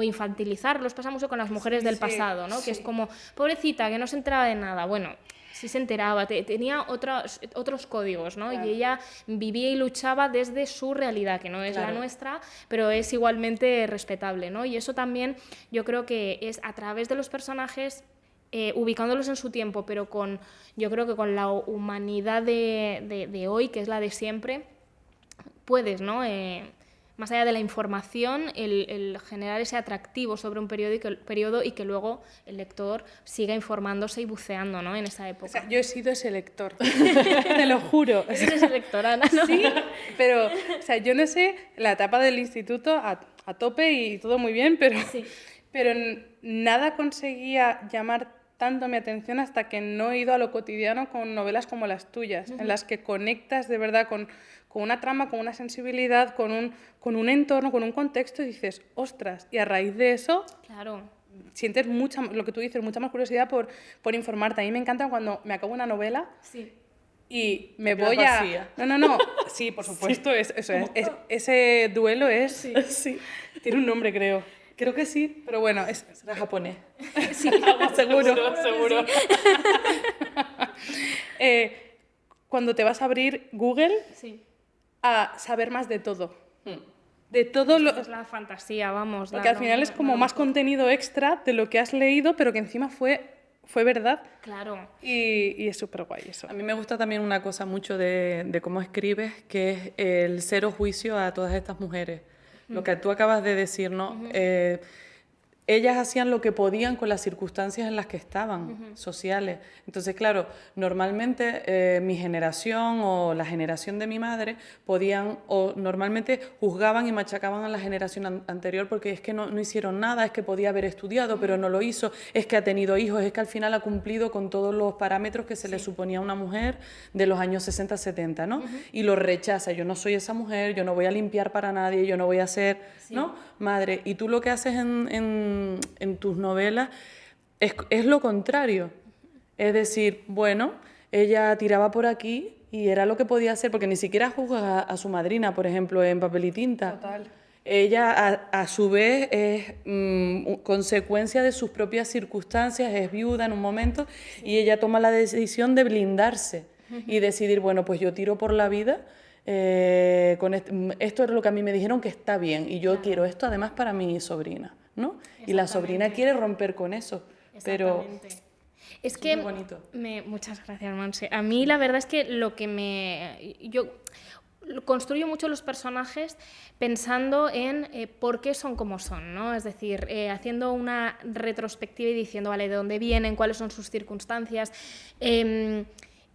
infantilizar, los pasa mucho con las mujeres del pasado, ¿no? Que es como, pobrecita, que no se enteraba de nada. Bueno, sí se enteraba, tenía otros códigos, ¿no? Claro. Y ella vivía y luchaba desde su realidad, que no es la nuestra, pero es igualmente respetable, ¿no? Y eso también yo creo que es a través de los personajes, ubicándolos en su tiempo, pero yo creo que con la humanidad de hoy, que es la de siempre, puedes, ¿no? Más allá de la información, el generar ese atractivo sobre un periodo y que luego el lector siga informándose y buceando, ¿no?, en esa época. O sea, yo he sido ese lector, te lo juro. Eres esa lectora, ¿no? Sí, pero o sea, yo no sé, la etapa del instituto a tope y todo muy bien, pero nada conseguía llamar tanto mi atención hasta que no he ido a lo cotidiano con novelas como las tuyas, en las que conectas de verdad con una trama, con una sensibilidad, con un entorno, con un contexto, y dices, ostras, y a raíz de eso sientes lo que tú dices, mucha más curiosidad por informarte. A mí me encanta cuando me acabo una novela y me voy a... No, sí, por supuesto, ese duelo es... Sí. Tiene un nombre, creo. Creo que sí, pero bueno, será japonés. Sí, seguro. Sí. Cuando te vas a abrir Google a saber más de todo. De todo es la fantasía, vamos. Porque al final es como más contenido extra de lo que has leído, pero que encima fue verdad. Claro. Y es súper guay eso. A mí me gusta también una cosa mucho de cómo escribes, que es el cero juicio a todas estas mujeres. Lo que tú acabas de decir, ¿no? Ellas hacían lo que podían con las circunstancias en las que estaban, sociales. Entonces, claro, normalmente mi generación o la generación de mi madre normalmente juzgaban y machacaban a la generación anterior porque es que no hicieron nada, es que podía haber estudiado, pero no lo hizo, es que ha tenido hijos, es que al final ha cumplido con todos los parámetros que se le suponía a una mujer de los años 60, 70, ¿no? Y lo rechaza, yo no soy esa mujer, yo no voy a limpiar para nadie, yo no voy a ser, ¿no? Madre. Y tú lo que haces en tus novelas es lo contrario. Es decir, bueno, ella tiraba por aquí y era lo que podía hacer, porque ni siquiera juzga a su madrina, por ejemplo, en Papel y Tinta. Total. Ella, a su vez, es consecuencia de sus propias circunstancias, es viuda en un momento, y ella toma la decisión de blindarse y decidir, bueno, pues yo tiro por la vida. Esto es lo que a mí me dijeron que está bien, y yo quiero esto además para mi sobrina, ¿no? Y la sobrina quiere romper con eso, pero es que muy bonito. Muchas gracias, Monse. A mí la verdad es que yo construyo mucho los personajes pensando en por qué son como son, ¿no? Es decir, haciendo una retrospectiva y diciendo, vale, de dónde vienen, cuáles son sus circunstancias.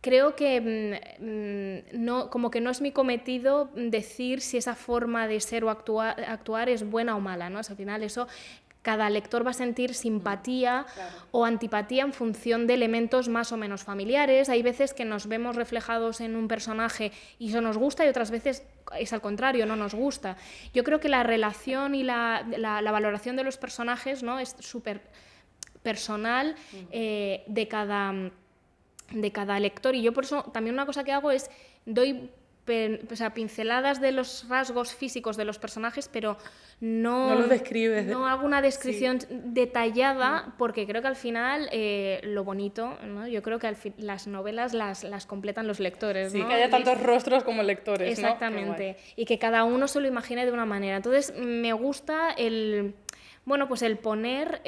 Creo que como que no es mi cometido decir si esa forma de ser o actuar es buena o mala, ¿no? Al final eso, cada lector va a sentir simpatía o antipatía en función de elementos más o menos familiares. Hay veces que nos vemos reflejados en un personaje y eso nos gusta, y otras veces es al contrario, no nos gusta. Yo creo que la relación y la valoración de los personajes, ¿no?, es súper personal de cada lector, y yo por eso también una cosa que hago es doy o sea, pinceladas de los rasgos físicos de los personajes, pero No los describes. No hago una descripción detallada, porque creo que al final lo bonito, ¿no? Yo creo que las novelas las completan los lectores. Sí, ¿no? que haya tantos rostros como lectores, Exactamente, y que cada uno se lo imagine de una manera. Entonces, me gusta el poner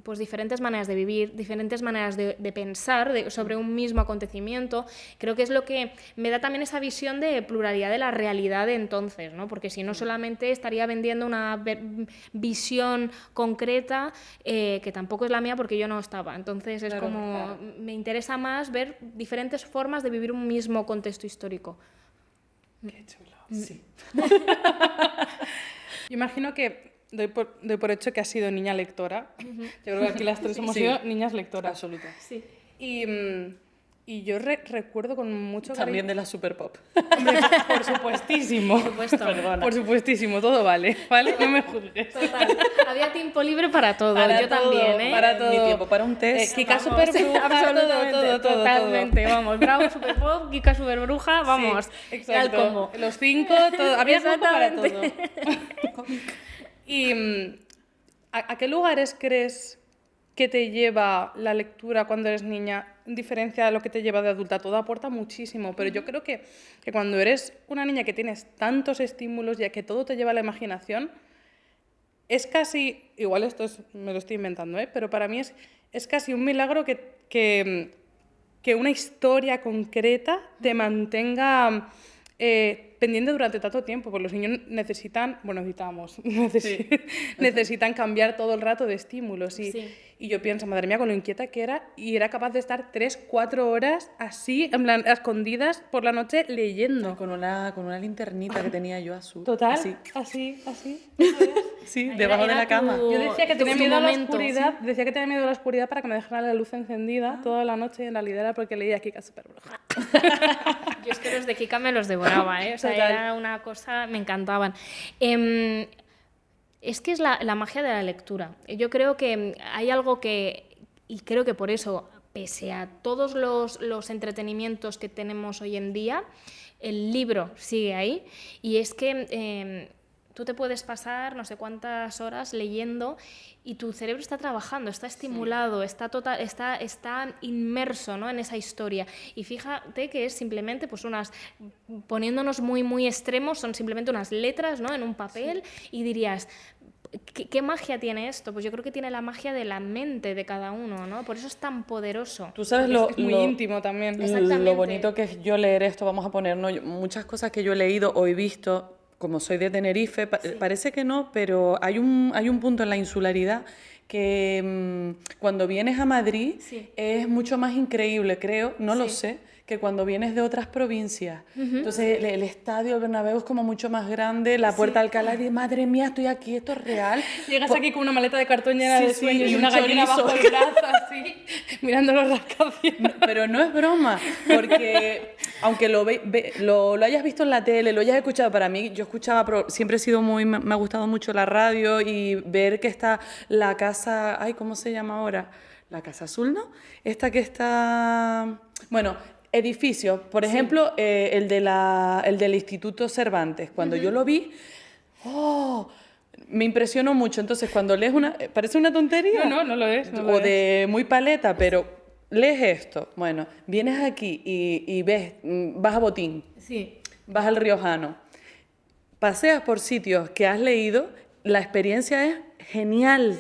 pues diferentes maneras de vivir, diferentes maneras de pensar sobre un mismo acontecimiento. Creo que es lo que me da también esa visión de pluralidad de la realidad de entonces, ¿no? Porque si no, solamente estaría vendiendo una visión concreta que tampoco es la mía porque yo no estaba. Entonces es me interesa más ver diferentes formas de vivir un mismo contexto histórico. Qué chulo, sí. Yo imagino que doy por hecho que has sido niña lectora. Yo creo que aquí las tres hemos sido niñas lectoras. Absoluta. Sí. Y yo recuerdo con mucho cariño... También de la super pop. Hombre, por supuestísimo. Por supuesto. Por supuestísimo, todo vale, ¿vale? No me juzgues. Total. Había tiempo libre para todo. Para yo todo, también, ¿eh? para todo. Mi tiempo para un test. Kika Vamos, Superbruja, absolutamente, todo. totalmente, vamos, Bravo, Superpop, Kika Superbruja, vamos, Sí, era el combo. Los 5, todo. Había tiempo para todo. Exactamente. ¿Y a qué lugares crees que te lleva la lectura cuando eres niña, en diferencia de lo que te lleva de adulta? Todo aporta muchísimo, pero yo creo que cuando eres una niña que tienes tantos estímulos y a que todo te lleva a la imaginación, es casi, igual me lo estoy inventando, pero para mí es casi un milagro que una historia concreta te mantenga pendiente durante tanto tiempo, porque los niños necesitan cambiar todo el rato de estímulos. Y yo pienso, madre mía, con lo inquieta que era, y era capaz de estar 3-4 horas así, en plan, a escondidas por la noche leyendo. Con una linternita que tenía yo azul. Total, así. Sí, debajo de la cama. Yo decía que tenía tu miedo a la momento, oscuridad, decía que tenía miedo a la oscuridad para que me dejara la luz encendida toda la noche, y en realidad era porque leía Kika Superbruja. Yo es que los de Kika me los devoraba, ¿eh? O sea, Total. era una cosa, me encantaban. Es que es la magia de la lectura. Yo creo que hay algo y creo que por eso, pese a todos los entretenimientos que tenemos hoy en día, el libro sigue ahí, y es que tú te puedes pasar no sé cuántas horas leyendo y tu cerebro está trabajando, está estimulado, está inmerso, ¿no?, en esa historia. Y fíjate que es simplemente pues poniéndonos muy, muy extremos, son simplemente unas letras, ¿no?, en un papel, y dirías, ¿qué magia tiene esto? Pues yo creo que tiene la magia de la mente de cada uno, ¿no? Por eso es tan poderoso. Tú sabes Es muy íntimo también. Exactamente. Lo bonito que es yo leer esto, vamos a poner, ¿no? Muchas cosas que yo he leído o he visto, como soy de Tenerife, parece que no, pero hay un punto en la insularidad que cuando vienes a Madrid es mucho más increíble, creo, no lo sé, que cuando vienes de otras provincias. Entonces el estadio, el Bernabéu es como mucho más grande, la Puerta de Alcalá, y dices, madre mía, estoy aquí, esto es real. Llegas aquí con una maleta de cartón llena de sueños y un una gallina chorizo. bajo el brazo, así, mirando los rascacielos. Pero no es broma, porque aunque lo hayas visto en la tele, lo hayas escuchado, para mí, yo escuchaba, siempre he sido me ha gustado mucho la radio, y ver que está la casa, ¿cómo se llama ahora? La Casa Azul, ¿no? Esta que está, bueno, edificios, por ejemplo, el del Instituto Cervantes. Cuando yo lo vi, me impresionó mucho. Entonces, cuando lees parece una tontería. No lo es. De muy paleta, pero lees esto. Bueno, vienes aquí y ves, vas a Botín, vas al Riojano, paseas por sitios que has leído, la experiencia es genial.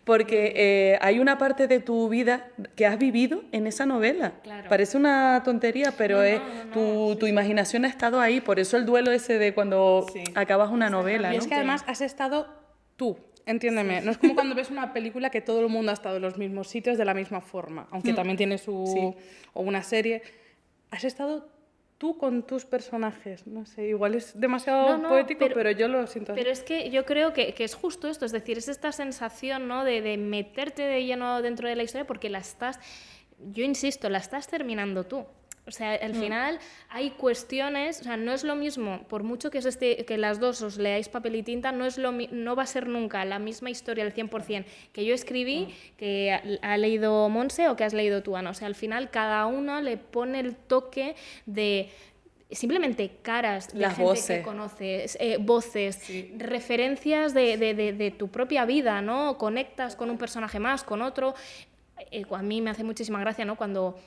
Porque hay una parte de tu vida que has vivido en esa novela. Claro. Parece una tontería, pero tu imaginación ha estado ahí. Por eso el duelo ese de cuando acabas una novela. Y es que además has estado tú, entiéndeme. No es como cuando ves una película que todo el mundo ha estado en los mismos sitios de la misma forma, aunque también tiene o una serie. Has estado tú con tus personajes, no sé, igual es demasiado poético, pero yo lo siento así. Pero es que yo creo que es justo esto, es decir, es esta sensación, ¿no?, de meterte de lleno dentro de la historia, porque yo insisto, la estás terminando tú. O sea, al final hay cuestiones, o sea, no es lo mismo, por mucho que las dos os leáis papel y tinta, no va a ser nunca la misma historia al 100% que yo escribí, que ha leído Monse o que has leído tú, Ana. O sea, al final cada uno le pone el toque de simplemente caras de Las gente voces. que conoces, voces, Sí. referencias de tu propia vida, ¿no? Conectas con un personaje más, con otro. A mí me hace muchísima gracia, ¿no? Cuando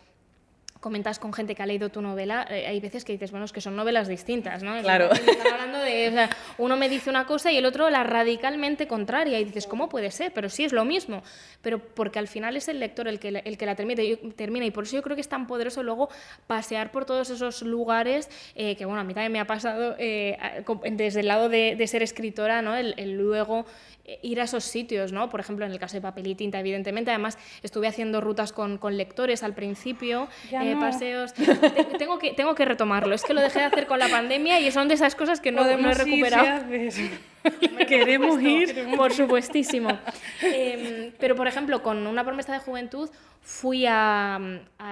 comentas con gente que ha leído tu novela, hay veces que dices, bueno, es que son novelas distintas, ¿no? Claro. Están hablando de, o sea, uno me dice una cosa y el otro la radicalmente contraria, y dices, ¿cómo puede ser? Pero sí es lo mismo, pero porque al final es el lector el que la termina, y por eso yo creo que es tan poderoso luego pasear por todos esos lugares, que bueno, a mí también me ha pasado desde el lado de ser escritora, ¿no? El luego ir a esos sitios, ¿no? Por ejemplo, en el caso de Papel y Tinta, evidentemente. Además, estuve haciendo rutas con lectores al principio, Ya no. paseos. Tengo que retomarlo. Es que lo dejé de hacer con la pandemia y son de esas cosas que no he Podemos ir, recuperado. si haces. Queremos ir. Por supuestísimo. Pero, por ejemplo, con Una promesa de juventud fui a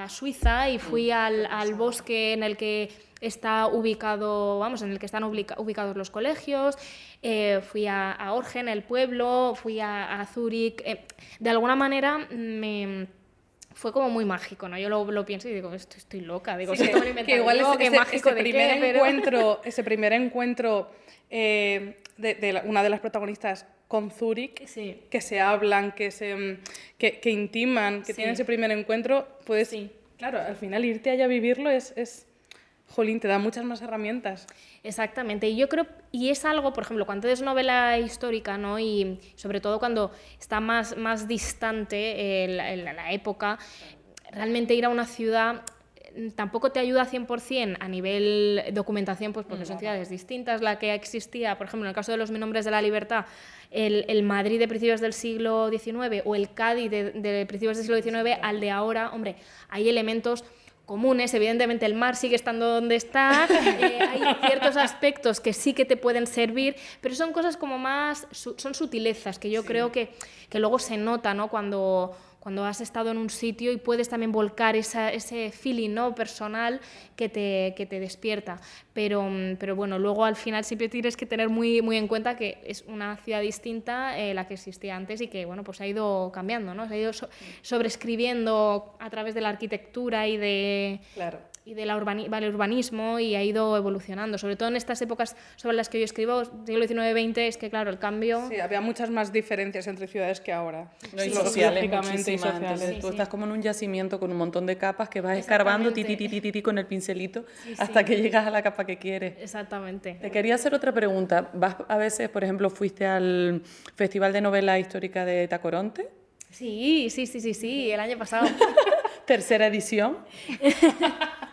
Suiza y fui al bosque en el que está ubicado, vamos, en el que están ubicados los colegios. Fui a Orgen, el pueblo, fui a Zúrich. De alguna manera fue como muy mágico, ¿no? Yo lo pienso y digo, estoy loca. Digo, Sí, ¿esto me lo he inventado que igual yo? ¿Qué mágico de qué? Pero- ese primer encuentro una de las protagonistas con Zúrich, Sí. que se hablan, que intiman, que Sí. tienen ese primer encuentro, pues Sí. claro, al final irte allá a vivirlo jolín, te da muchas más herramientas. Exactamente, y yo creo, y es algo, por ejemplo, cuando es novela histórica, ¿no? Y sobre todo cuando está más distante la época, realmente ir a una ciudad tampoco te ayuda 100% a nivel documentación, pues porque son ciudades distintas. La que existía, por ejemplo, en el caso de Los Mil Hombres de la Libertad, el Madrid de principios del siglo XIX o el Cádiz de principios del siglo XIX, al de ahora, hombre, hay elementos comunes, evidentemente el mar sigue estando donde está, hay ciertos aspectos que sí que te pueden servir, pero son cosas como más, son sutilezas que yo creo que luego se nota, ¿no? Cuando has estado en un sitio y puedes también volcar ese feeling, ¿no? Personal que te despierta. Pero bueno, luego al final siempre tienes que tener muy, muy en cuenta que es una ciudad distinta la que existía antes y que bueno, pues ha ido cambiando, ¿no? Se ha ido sobreescribiendo a través de la arquitectura y Claro. del urbanismo, y ha ido evolucionando, sobre todo en estas épocas sobre las que yo escribo, siglo XIX-XX, es que claro, el cambio... Sí, había muchas más diferencias entre ciudades que ahora. No, y Sí, sociales, lógicamente, y muchísimas. sociales. Entonces, Sí, tú sí. estás como en un yacimiento con un montón de capas que vas escarbando Exactamente. con el pincelito Sí, hasta sí. que llegas a la capa que quieres. Exactamente. Te quería hacer otra pregunta. ¿Vas a veces, por ejemplo, fuiste al Festival de Novela Histórica de Tacoronte? Sí, el año pasado. Tercera edición.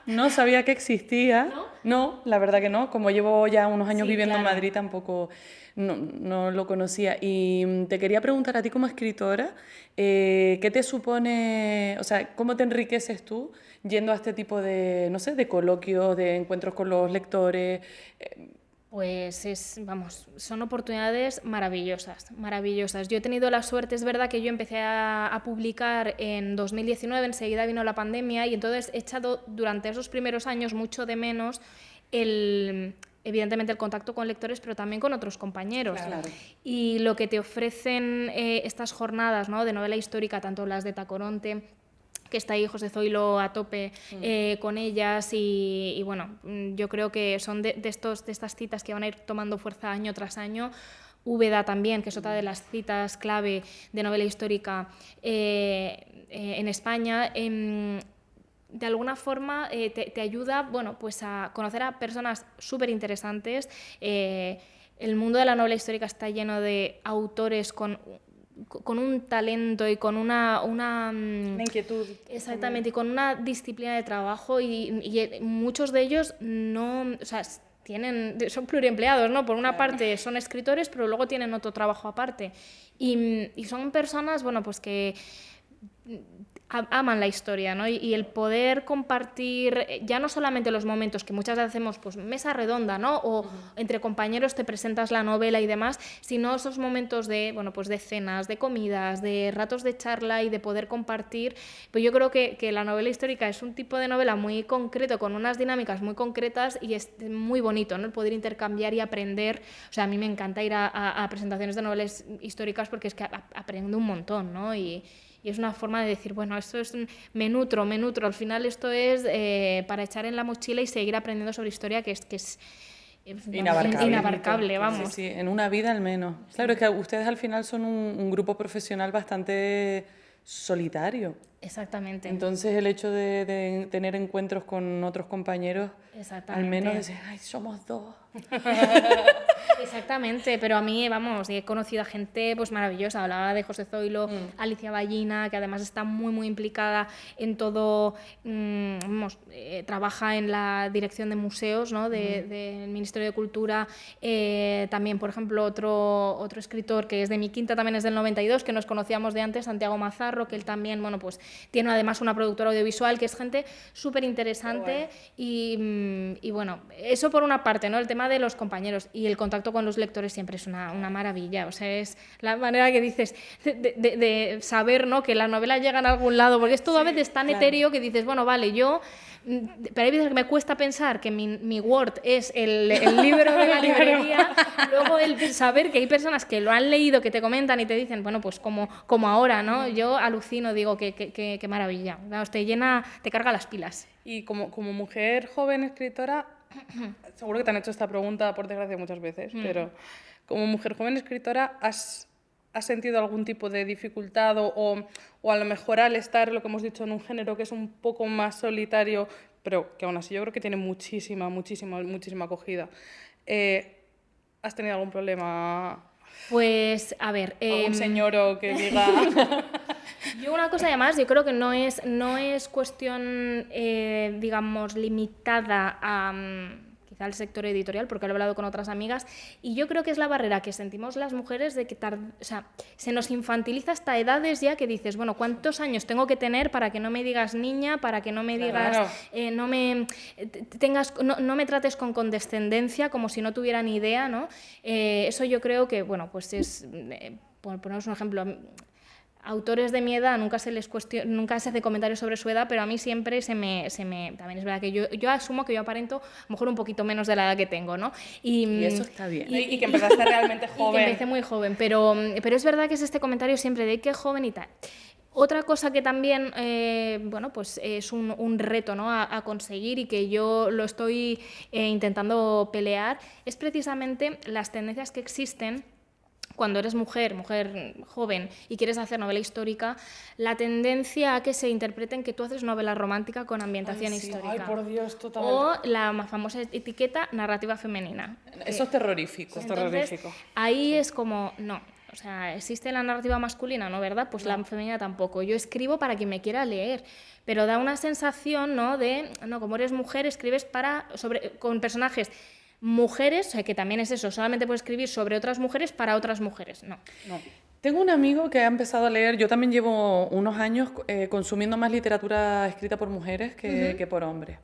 No sabía que existía. No, la verdad que no. Como llevo ya unos años Sí, viviendo en claro. Madrid, tampoco no lo conocía. Y te quería preguntar a ti como escritora, ¿qué te supone, o sea, cómo te enriqueces tú yendo a este tipo de, no sé, de coloquios, de encuentros con los lectores? Pues son oportunidades maravillosas, maravillosas. Yo he tenido la suerte, es verdad que yo empecé a publicar en 2019, enseguida vino la pandemia, y entonces he echado durante esos primeros años mucho de menos evidentemente el contacto con lectores, pero también con otros compañeros. Claro. Y lo que te ofrecen estas jornadas, ¿no? De novela histórica, tanto las de Tacoronte, que está ahí José Zoilo a tope con ellas, y bueno, yo creo que son de estas citas que van a ir tomando fuerza año tras año. Úbeda también, que es otra de las citas clave de novela histórica en España. De alguna forma te ayuda, bueno, pues a conocer a personas súper interesantes. El mundo de la novela histórica está lleno de autores con un talento y con una inquietud. Exactamente, y con una disciplina de trabajo, y muchos de ellos no, o sea, son pluriempleados, ¿no? Por una parte son escritores, pero luego tienen otro trabajo aparte. Y son personas, bueno, pues que aman la historia, ¿no? Y el poder compartir ya no solamente los momentos que muchas veces hacemos, pues mesa redonda, ¿no? O entre compañeros te presentas la novela y demás, sino esos momentos de, bueno, pues de cenas, de comidas, de ratos de charla y de poder compartir. Pues yo creo que la novela histórica es un tipo de novela muy concreto, con unas dinámicas muy concretas, y es muy bonito, ¿no? El poder intercambiar y aprender. O sea, a mí me encanta ir a presentaciones de novelas históricas porque es que aprendo un montón, ¿no? Y y es una forma de decir, bueno, esto es, me nutro, al final esto es para echar en la mochila y seguir aprendiendo sobre historia, que es inabarcable, vamos. Sí, en una vida al menos. Claro, es que ustedes al final son un grupo profesional bastante solitario. Exactamente. Entonces el hecho de tener encuentros con otros compañeros, al menos decir, ay, somos dos. Exactamente, pero a mí, vamos, he conocido a gente pues maravillosa. Hablaba de José Zoilo, Alicia Ballina, que además está muy implicada en todo, trabaja en la dirección de museos, ¿no? Del Ministerio de Cultura. También, por ejemplo, otro escritor que es de mi quinta, también es del 92, que nos conocíamos de antes, Santiago Mazarro, que él también, bueno, pues tiene además una productora audiovisual, que es gente súper interesante. Y bueno, eso por una parte, ¿no? El tema de los compañeros y el contacto con los lectores siempre es una maravilla. O sea, es la manera que dices de saber, ¿no? Que la novela llega a algún lado, porque es todo a veces tan etéreo que dices, bueno, vale, yo... Pero hay veces que me cuesta pensar que mi Word es el libro de la librería, luego el saber que hay personas que lo han leído, que te comentan y te dicen, bueno, pues como ahora, ¿no? Yo alucino, digo, qué maravilla. Vamos, te carga las pilas. Y como mujer joven escritora, seguro que te han hecho esta pregunta, por desgracia, muchas veces, pero como mujer joven escritora, ¿has sentido algún tipo de dificultad o a lo mejor al estar, lo que hemos dicho, en un género que es un poco más solitario, pero que aún así yo creo que tiene muchísima acogida? ¿Has tenido algún problema? Pues, a ver... ¿Algún señor o que diga...? Yo una cosa además, yo creo que no es cuestión, digamos, limitada a... quizá al sector editorial, porque lo he hablado con otras amigas, y yo creo que es la barrera que sentimos las mujeres de que se nos infantiliza hasta edades ya que dices, bueno, ¿cuántos años tengo que tener para que no me digas niña, para que no me digas, no me trates con condescendencia, como si no tuviera ni idea, ¿no? Eso yo creo que, bueno, pues es, por poneros un ejemplo, autores de mi edad nunca se hace comentarios sobre su edad, pero a mí siempre también es verdad que yo asumo que yo aparento a lo mejor un poquito menos de la edad que tengo, ¿no? Y eso está bien. Y que empezaste realmente joven. Y que empecé muy joven, pero es verdad que es este comentario siempre de qué joven y tal. Otra cosa que también, bueno, pues es un reto, ¿no? a conseguir y que yo lo estoy intentando pelear, es precisamente las tendencias que existen cuando eres mujer joven y quieres hacer novela histórica, la tendencia a que se interpreten que tú haces novela romántica con ambientación histórica. Ay, por Dios, total. O la más famosa etiqueta narrativa femenina. Eso es terrorífico. Entonces, ahí es como, no. O sea, ¿existe la narrativa masculina, no, verdad? Pues la femenina tampoco. Yo escribo para quien me quiera leer, pero da una sensación, ¿no? Como eres mujer, escribes con personajes mujeres, o sea, que también es eso, solamente puedes escribir sobre otras mujeres para otras mujeres, no. Tengo un amigo que ha empezado a leer, yo también llevo unos años consumiendo más literatura escrita por mujeres que por hombres.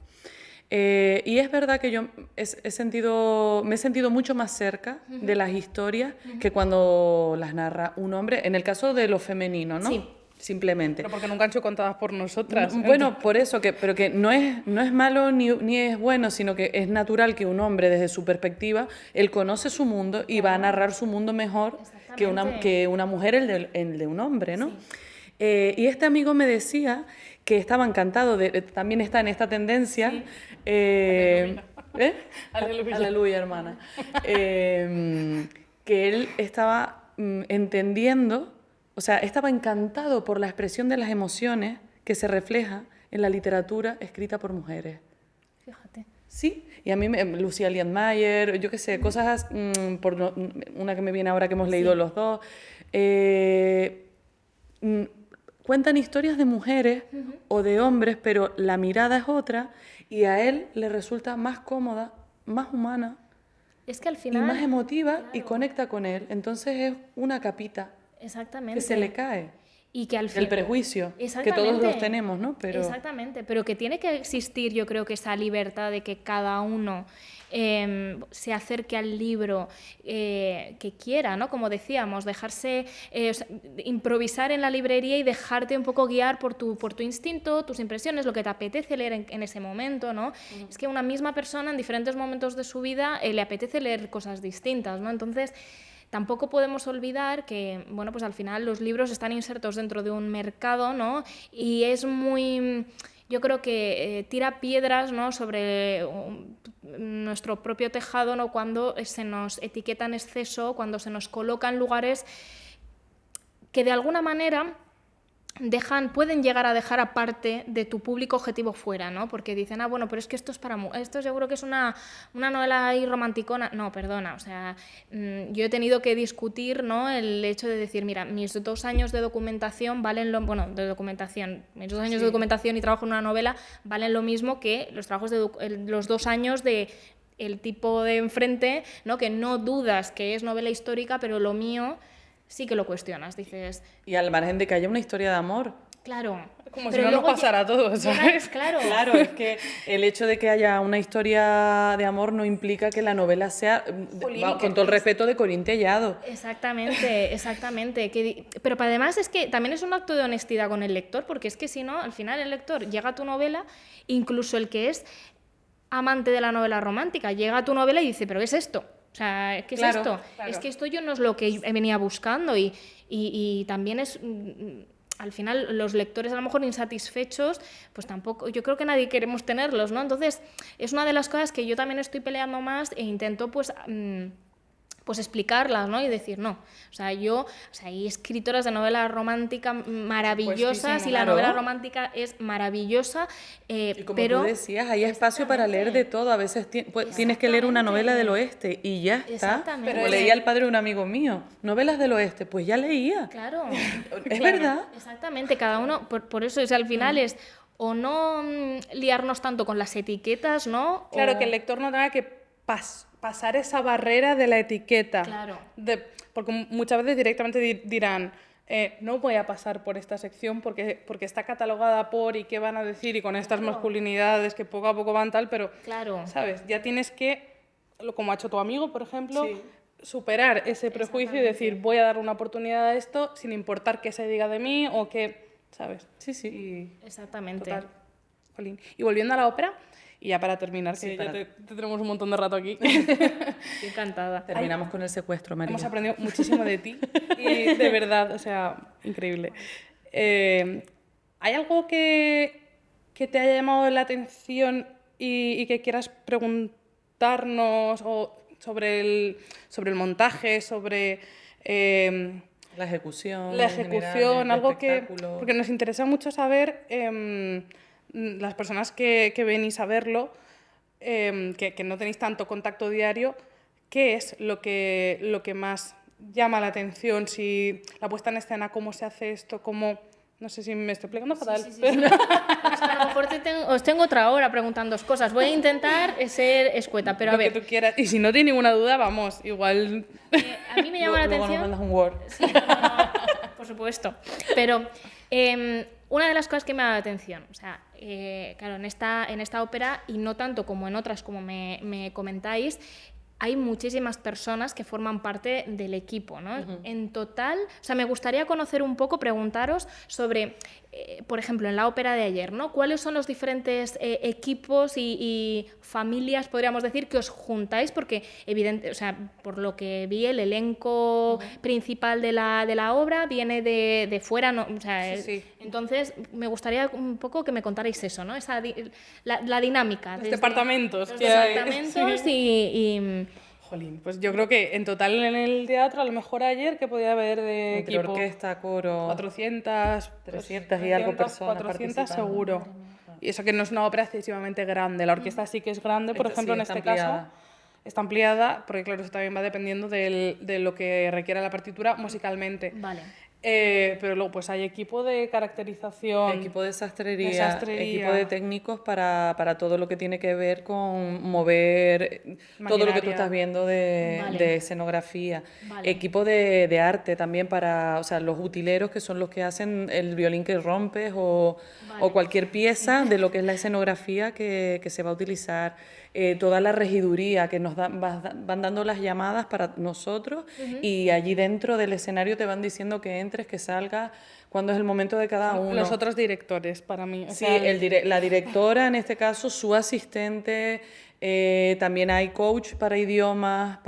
Y es verdad que yo me he sentido mucho más cerca de las historias que cuando las narra un hombre, en el caso de lo femenino, ¿no? Sí. Simplemente. Pero porque nunca han sido contadas por nosotras. Bueno, por eso, pero que no es malo ni es bueno, sino que es natural que un hombre, desde su perspectiva, él conoce su mundo y va a narrar su mundo mejor que una mujer el de un hombre, ¿no? Sí. Y este amigo me decía que estaba encantado, también está en esta tendencia. Sí. Aleluya. Aleluya, hermana. Que él estaba entendiendo. O sea, estaba encantado por la expresión de las emociones que se refleja en la literatura escrita por mujeres. Fíjate. Sí, y a mí, Lucía Lienmayer, yo qué sé, cosas, una que me viene ahora que hemos leído los dos, cuentan historias de mujeres o de hombres, pero la mirada es otra y a él le resulta más cómoda, más humana, es que al final, y más emotiva, y conecta con él. Entonces es una capita. Exactamente. Que se le cae. Y que al final, el prejuicio, que todos los tenemos, ¿no? Exactamente, pero que tiene que existir, yo creo que esa libertad de que cada uno se acerque al libro que quiera, ¿no? Como decíamos, dejarse, improvisar en la librería y dejarte un poco guiar por tu instinto, tus impresiones, lo que te apetece leer en ese momento, ¿no? Es que una misma persona en diferentes momentos de su vida le apetece leer cosas distintas, ¿no? Entonces, tampoco podemos olvidar que, bueno, pues al final los libros están insertos dentro de un mercado, ¿no? Y es muy... Yo creo que tira piedras, ¿no?, sobre nuestro propio tejado, ¿no?, cuando se nos etiqueta en exceso, cuando se nos coloca en lugares que de alguna manera pueden llegar a dejar aparte de tu público objetivo fuera, ¿no? Porque dicen, ah, bueno, pero es que esto es esto seguro que es una novela ahí romanticona. No, perdona, o sea, yo he tenido que discutir, ¿no?, el hecho de decir, mira, mis 2 años de documentación valen lo... Bueno, de documentación, mis 2 años de documentación y trabajo en una novela valen lo mismo que los trabajos los 2 años de el tipo de enfrente, ¿no?, que no dudas que es novela histórica, pero lo mío sí que lo cuestionas, dices... Y al margen de que haya una historia de amor. Claro. Como si no nos pasara a todos, ¿sabes? Claro. Claro, es que el hecho de que haya una historia de amor no implica que la novela sea, con todo el respeto, de Corín Tellado. Exactamente, exactamente. Pero además es que también es un acto de honestidad con el lector, porque es que si no, al final el lector llega a tu novela, incluso el que es amante de la novela romántica, llega a tu novela y dice, ¿pero qué es esto? O sea, ¿qué es esto? Claro. Es que esto yo no es lo que venía buscando y también es... Al final, los lectores a lo mejor insatisfechos, pues tampoco, yo creo que nadie queremos tenerlos, ¿no? Entonces, es una de las cosas que yo también estoy peleando más e intento, pues explicarlas, ¿no? Y decir, no. O sea, hay escritoras de novela romántica maravillosas y la novela romántica es maravillosa, y como pero... tú decías, hay espacio para leer de todo. A veces tienes que leer una novela del oeste y ya está. Exactamente. Como leía el padre de un amigo mío, novelas del oeste, pues ya leía. Claro. Es verdad. Exactamente, cada uno, por eso, o sea, al final es o no liarnos tanto con las etiquetas, ¿no? Claro, que el lector no tenga que pasar esa barrera de la etiqueta. Claro. Porque muchas veces directamente dirán, no voy a pasar por esta sección porque está catalogada por y qué van a decir y con estas masculinidades que poco a poco van tal, pero, ¿sabes? Ya tienes que, como ha hecho tu amigo, por ejemplo, superar ese prejuicio y decir, voy a dar una oportunidad a esto sin importar qué se diga de mí o qué, ¿sabes? Sí. Exactamente. Total. Jolín. Y volviendo a la ópera... Y ya para terminar, que ya te tenemos un montón de rato aquí. Encantada. Terminamos con el secuestro, María. Hemos aprendido muchísimo de ti y de verdad, o sea, increíble. ¿Hay algo que te haya llamado la atención y que quieras preguntarnos sobre el montaje, sobre... la ejecución, general, algo que... Porque nos interesa mucho saber... las personas que venís a verlo, que no tenéis tanto contacto diario, ¿qué es lo que más llama la atención? Si la puesta en escena, cómo se hace esto, cómo... No sé si me estoy explicando fatal. Sí. Pero... a lo mejor os tengo otra hora preguntando cosas. Voy a intentar ser escueta, pero a ver... Lo que tú quieras. Y si no tienes ninguna duda, vamos, igual... a mí me llama la atención... Luego nos mandas un Word. Sí, por supuesto. Pero... una de las cosas que me ha dado la atención, o sea, claro, en esta ópera, y no tanto como en otras, como me comentáis, hay muchísimas personas que forman parte del equipo, ¿no? En total, o sea, me gustaría conocer un poco, preguntaros sobre, por ejemplo, en la ópera de ayer, ¿no? ¿Cuáles son los diferentes equipos y familias, podríamos decir, que os juntáis? Porque, evidente, o sea, por lo que vi, el elenco principal de la obra viene de fuera, ¿no? O sea, entonces, me gustaría un poco que me contarais eso, ¿no? La dinámica. Los departamentos. Los departamentos y Jolín, pues yo creo que en total en el teatro, a lo mejor ayer, que podía haber de entre equipo... orquesta, coro... 400... 300 y algo personas 400 seguro. Y eso que no es una ópera excesivamente grande. La orquesta sí que es grande, por ejemplo, en este caso. Está ampliada, porque claro, eso también va dependiendo de lo que requiera la partitura musicalmente. Vale. Pero luego pues hay equipo de caracterización, equipo de sastrería, equipo de técnicos para todo lo que tiene que ver con mover todo lo que tú estás viendo de escenografía, equipo de arte también para, o sea, los utileros, que son los que hacen el violín que rompes o cualquier pieza de lo que es la escenografía que se va a utilizar. Toda la regiduría que nos van dando las llamadas para nosotros y allí dentro del escenario te van diciendo que entres, que salgas, cuándo es el momento de cada uno. Los otros directores, para mí. Sí, la directora, en este caso, su asistente, También hay coach para idiomas,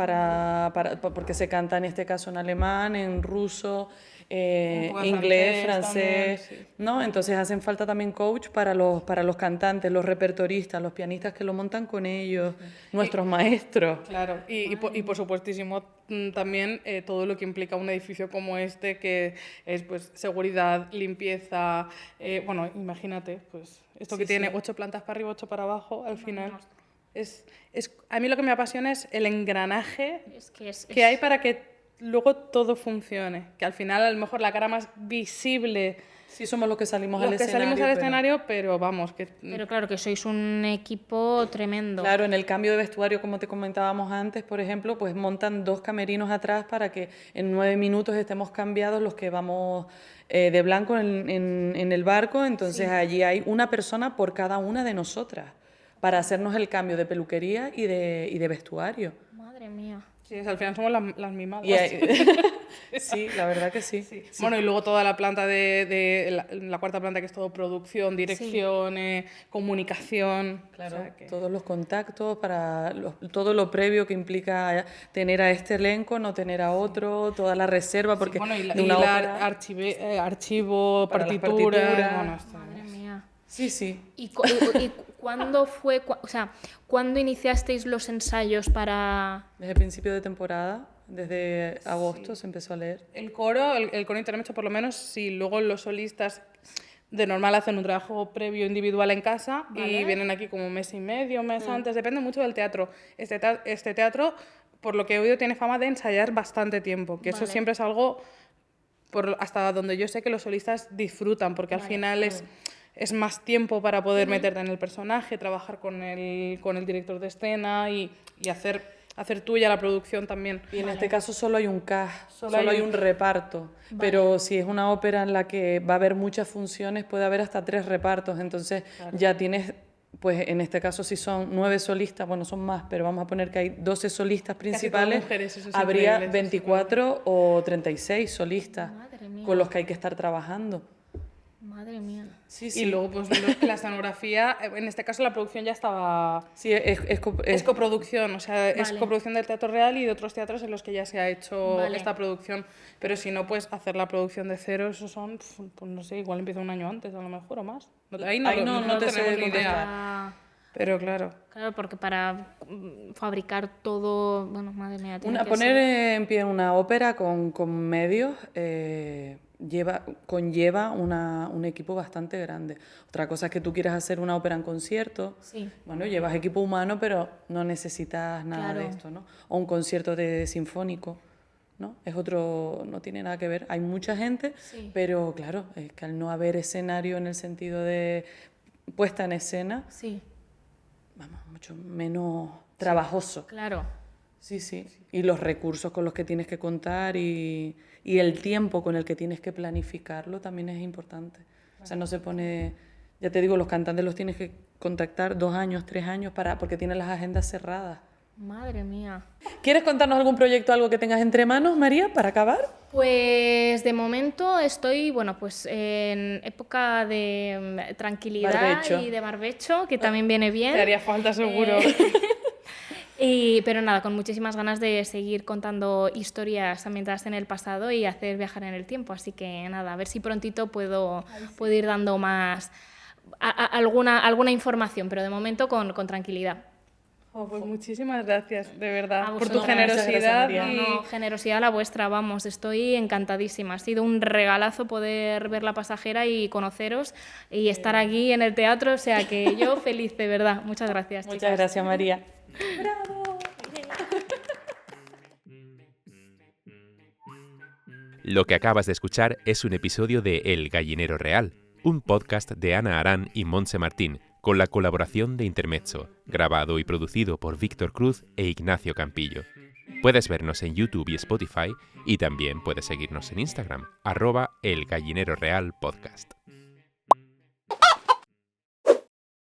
porque se canta en este caso en alemán, en ruso, inglés, francés, también, sí. ¿no? Entonces hacen falta también coach para los cantantes, los repertoristas, los pianistas que lo montan con ellos, nuestros maestros. Claro, y por supuestísimo también todo lo que implica un edificio como este, que es pues seguridad, limpieza, bueno, imagínate, pues esto que tiene 8 plantas para arriba, 8 para abajo, al final a mí lo que me apasiona es el engranaje que hay para que luego todo funcione, que al final a lo mejor la cara más visible... Sí, somos los que salimos al escenario. Salimos al escenario, pero vamos, que... Pero claro, que sois un equipo tremendo. Claro, en el cambio de vestuario, como te comentábamos antes, por ejemplo, pues montan 2 camerinos atrás para que en 9 minutos estemos cambiados los que vamos de blanco en el barco. Entonces allí hay una persona por cada una de nosotras para hacernos el cambio de peluquería y de vestuario. Madre mía. Sí, al final somos las mimadas. Sí, la verdad que sí. Sí. Bueno, y luego toda la planta la cuarta planta, que es todo producción, dirección, comunicación. Claro, o sea que... todos los contactos, todo lo previo que implica tener a este elenco, no tener a otro, toda la reserva, porque bueno, de una ópera, archivo, para las partituras... partituras. Bueno, esto Madre mía. Sí. ¿Y cuándo fue, o sea, cuándo iniciasteis los ensayos para...? Desde el principio de temporada, desde agosto se empezó a leer. El coro intermedio, por lo menos, sí. Luego los solistas de normal hacen un trabajo previo individual en casa y vienen aquí como un mes y medio, un mes antes, depende mucho del teatro. Este teatro, por lo que he oído, tiene fama de ensayar bastante tiempo, que eso siempre es algo hasta donde yo sé que los solistas disfrutan, porque al final es más tiempo para poder meterte en el personaje, trabajar con el director de escena y hacer tuya la producción también. Y en este caso solo hay un cast, solo hay un reparto. Pero si es una ópera en la que va a haber muchas funciones, puede haber hasta 3 repartos. Entonces ya tienes, pues en este caso si son 9 solistas, bueno, son más, pero vamos a poner que hay 12 solistas principales, mujeres, eso es habría increíble, 24 o 36 solistas Madre mía. con los que hay que estar trabajando. Madre mía. Sí. Y luego, pues la escenografía, en este caso la producción ya estaba... Sí, Es coproducción, o sea, es coproducción del Teatro Real y de otros teatros en los que ya se ha hecho Vale. esta producción. Pero si no, pues hacer la producción de cero, eso son, pues no sé, igual empieza un año antes, a lo mejor, o más. Ahí no te sé tenemos ni idea. Ah, Pero claro. claro, porque para fabricar todo... Bueno, madre mía. tiene que Poner ser- en pie una ópera con medios conlleva un equipo bastante grande. Otra cosa es que tú quieras hacer una ópera en concierto. Sí. Bueno, llevas equipo humano, pero no necesitas nada de esto, ¿no? O un concierto de sinfónico, ¿no? Es otro, no tiene nada que ver. Hay mucha gente, pero claro, es que al no haber escenario en el sentido de puesta en escena, Sí, vamos, mucho menos trabajoso. claro. Sí. Y los recursos con los que tienes que contar y el tiempo con el que tienes que planificarlo también es importante. O sea, no se pone... Ya te digo, los cantantes los tienes que contactar 2 años, 3 años porque tienen las agendas cerradas. Madre mía. ¿Quieres contarnos algún proyecto, algo que tengas entre manos, María, para acabar? Pues de momento estoy, bueno, pues en época de tranquilidad Barbecho. y de barbecho, que también viene bien. Te haría falta seguro. Pero nada, con muchísimas ganas de seguir contando historias ambientadas en el pasado y hacer viajar en el tiempo. Así que nada, a ver si prontito puedo ir dando más alguna información, pero de momento con tranquilidad. Pues muchísimas gracias, de verdad, A por tu vosotros. generosidad. Muchas gracias, María. No, generosidad la vuestra, vamos, estoy encantadísima. Ha sido un regalazo poder ver La Pasajera y conoceros y estar aquí en el teatro, o sea que yo feliz, de verdad. Muchas gracias, Muchas chicas. gracias, María. Lo que acabas de escuchar es un episodio de El Gallinero Real, un podcast de Ana Arán y Montse Martín, con la colaboración de Intermezzo, grabado y producido por Víctor Cruz e Ignacio Campillo. Puedes vernos en YouTube y Spotify y también puedes seguirnos en Instagram, @elgallinerorealpodcast.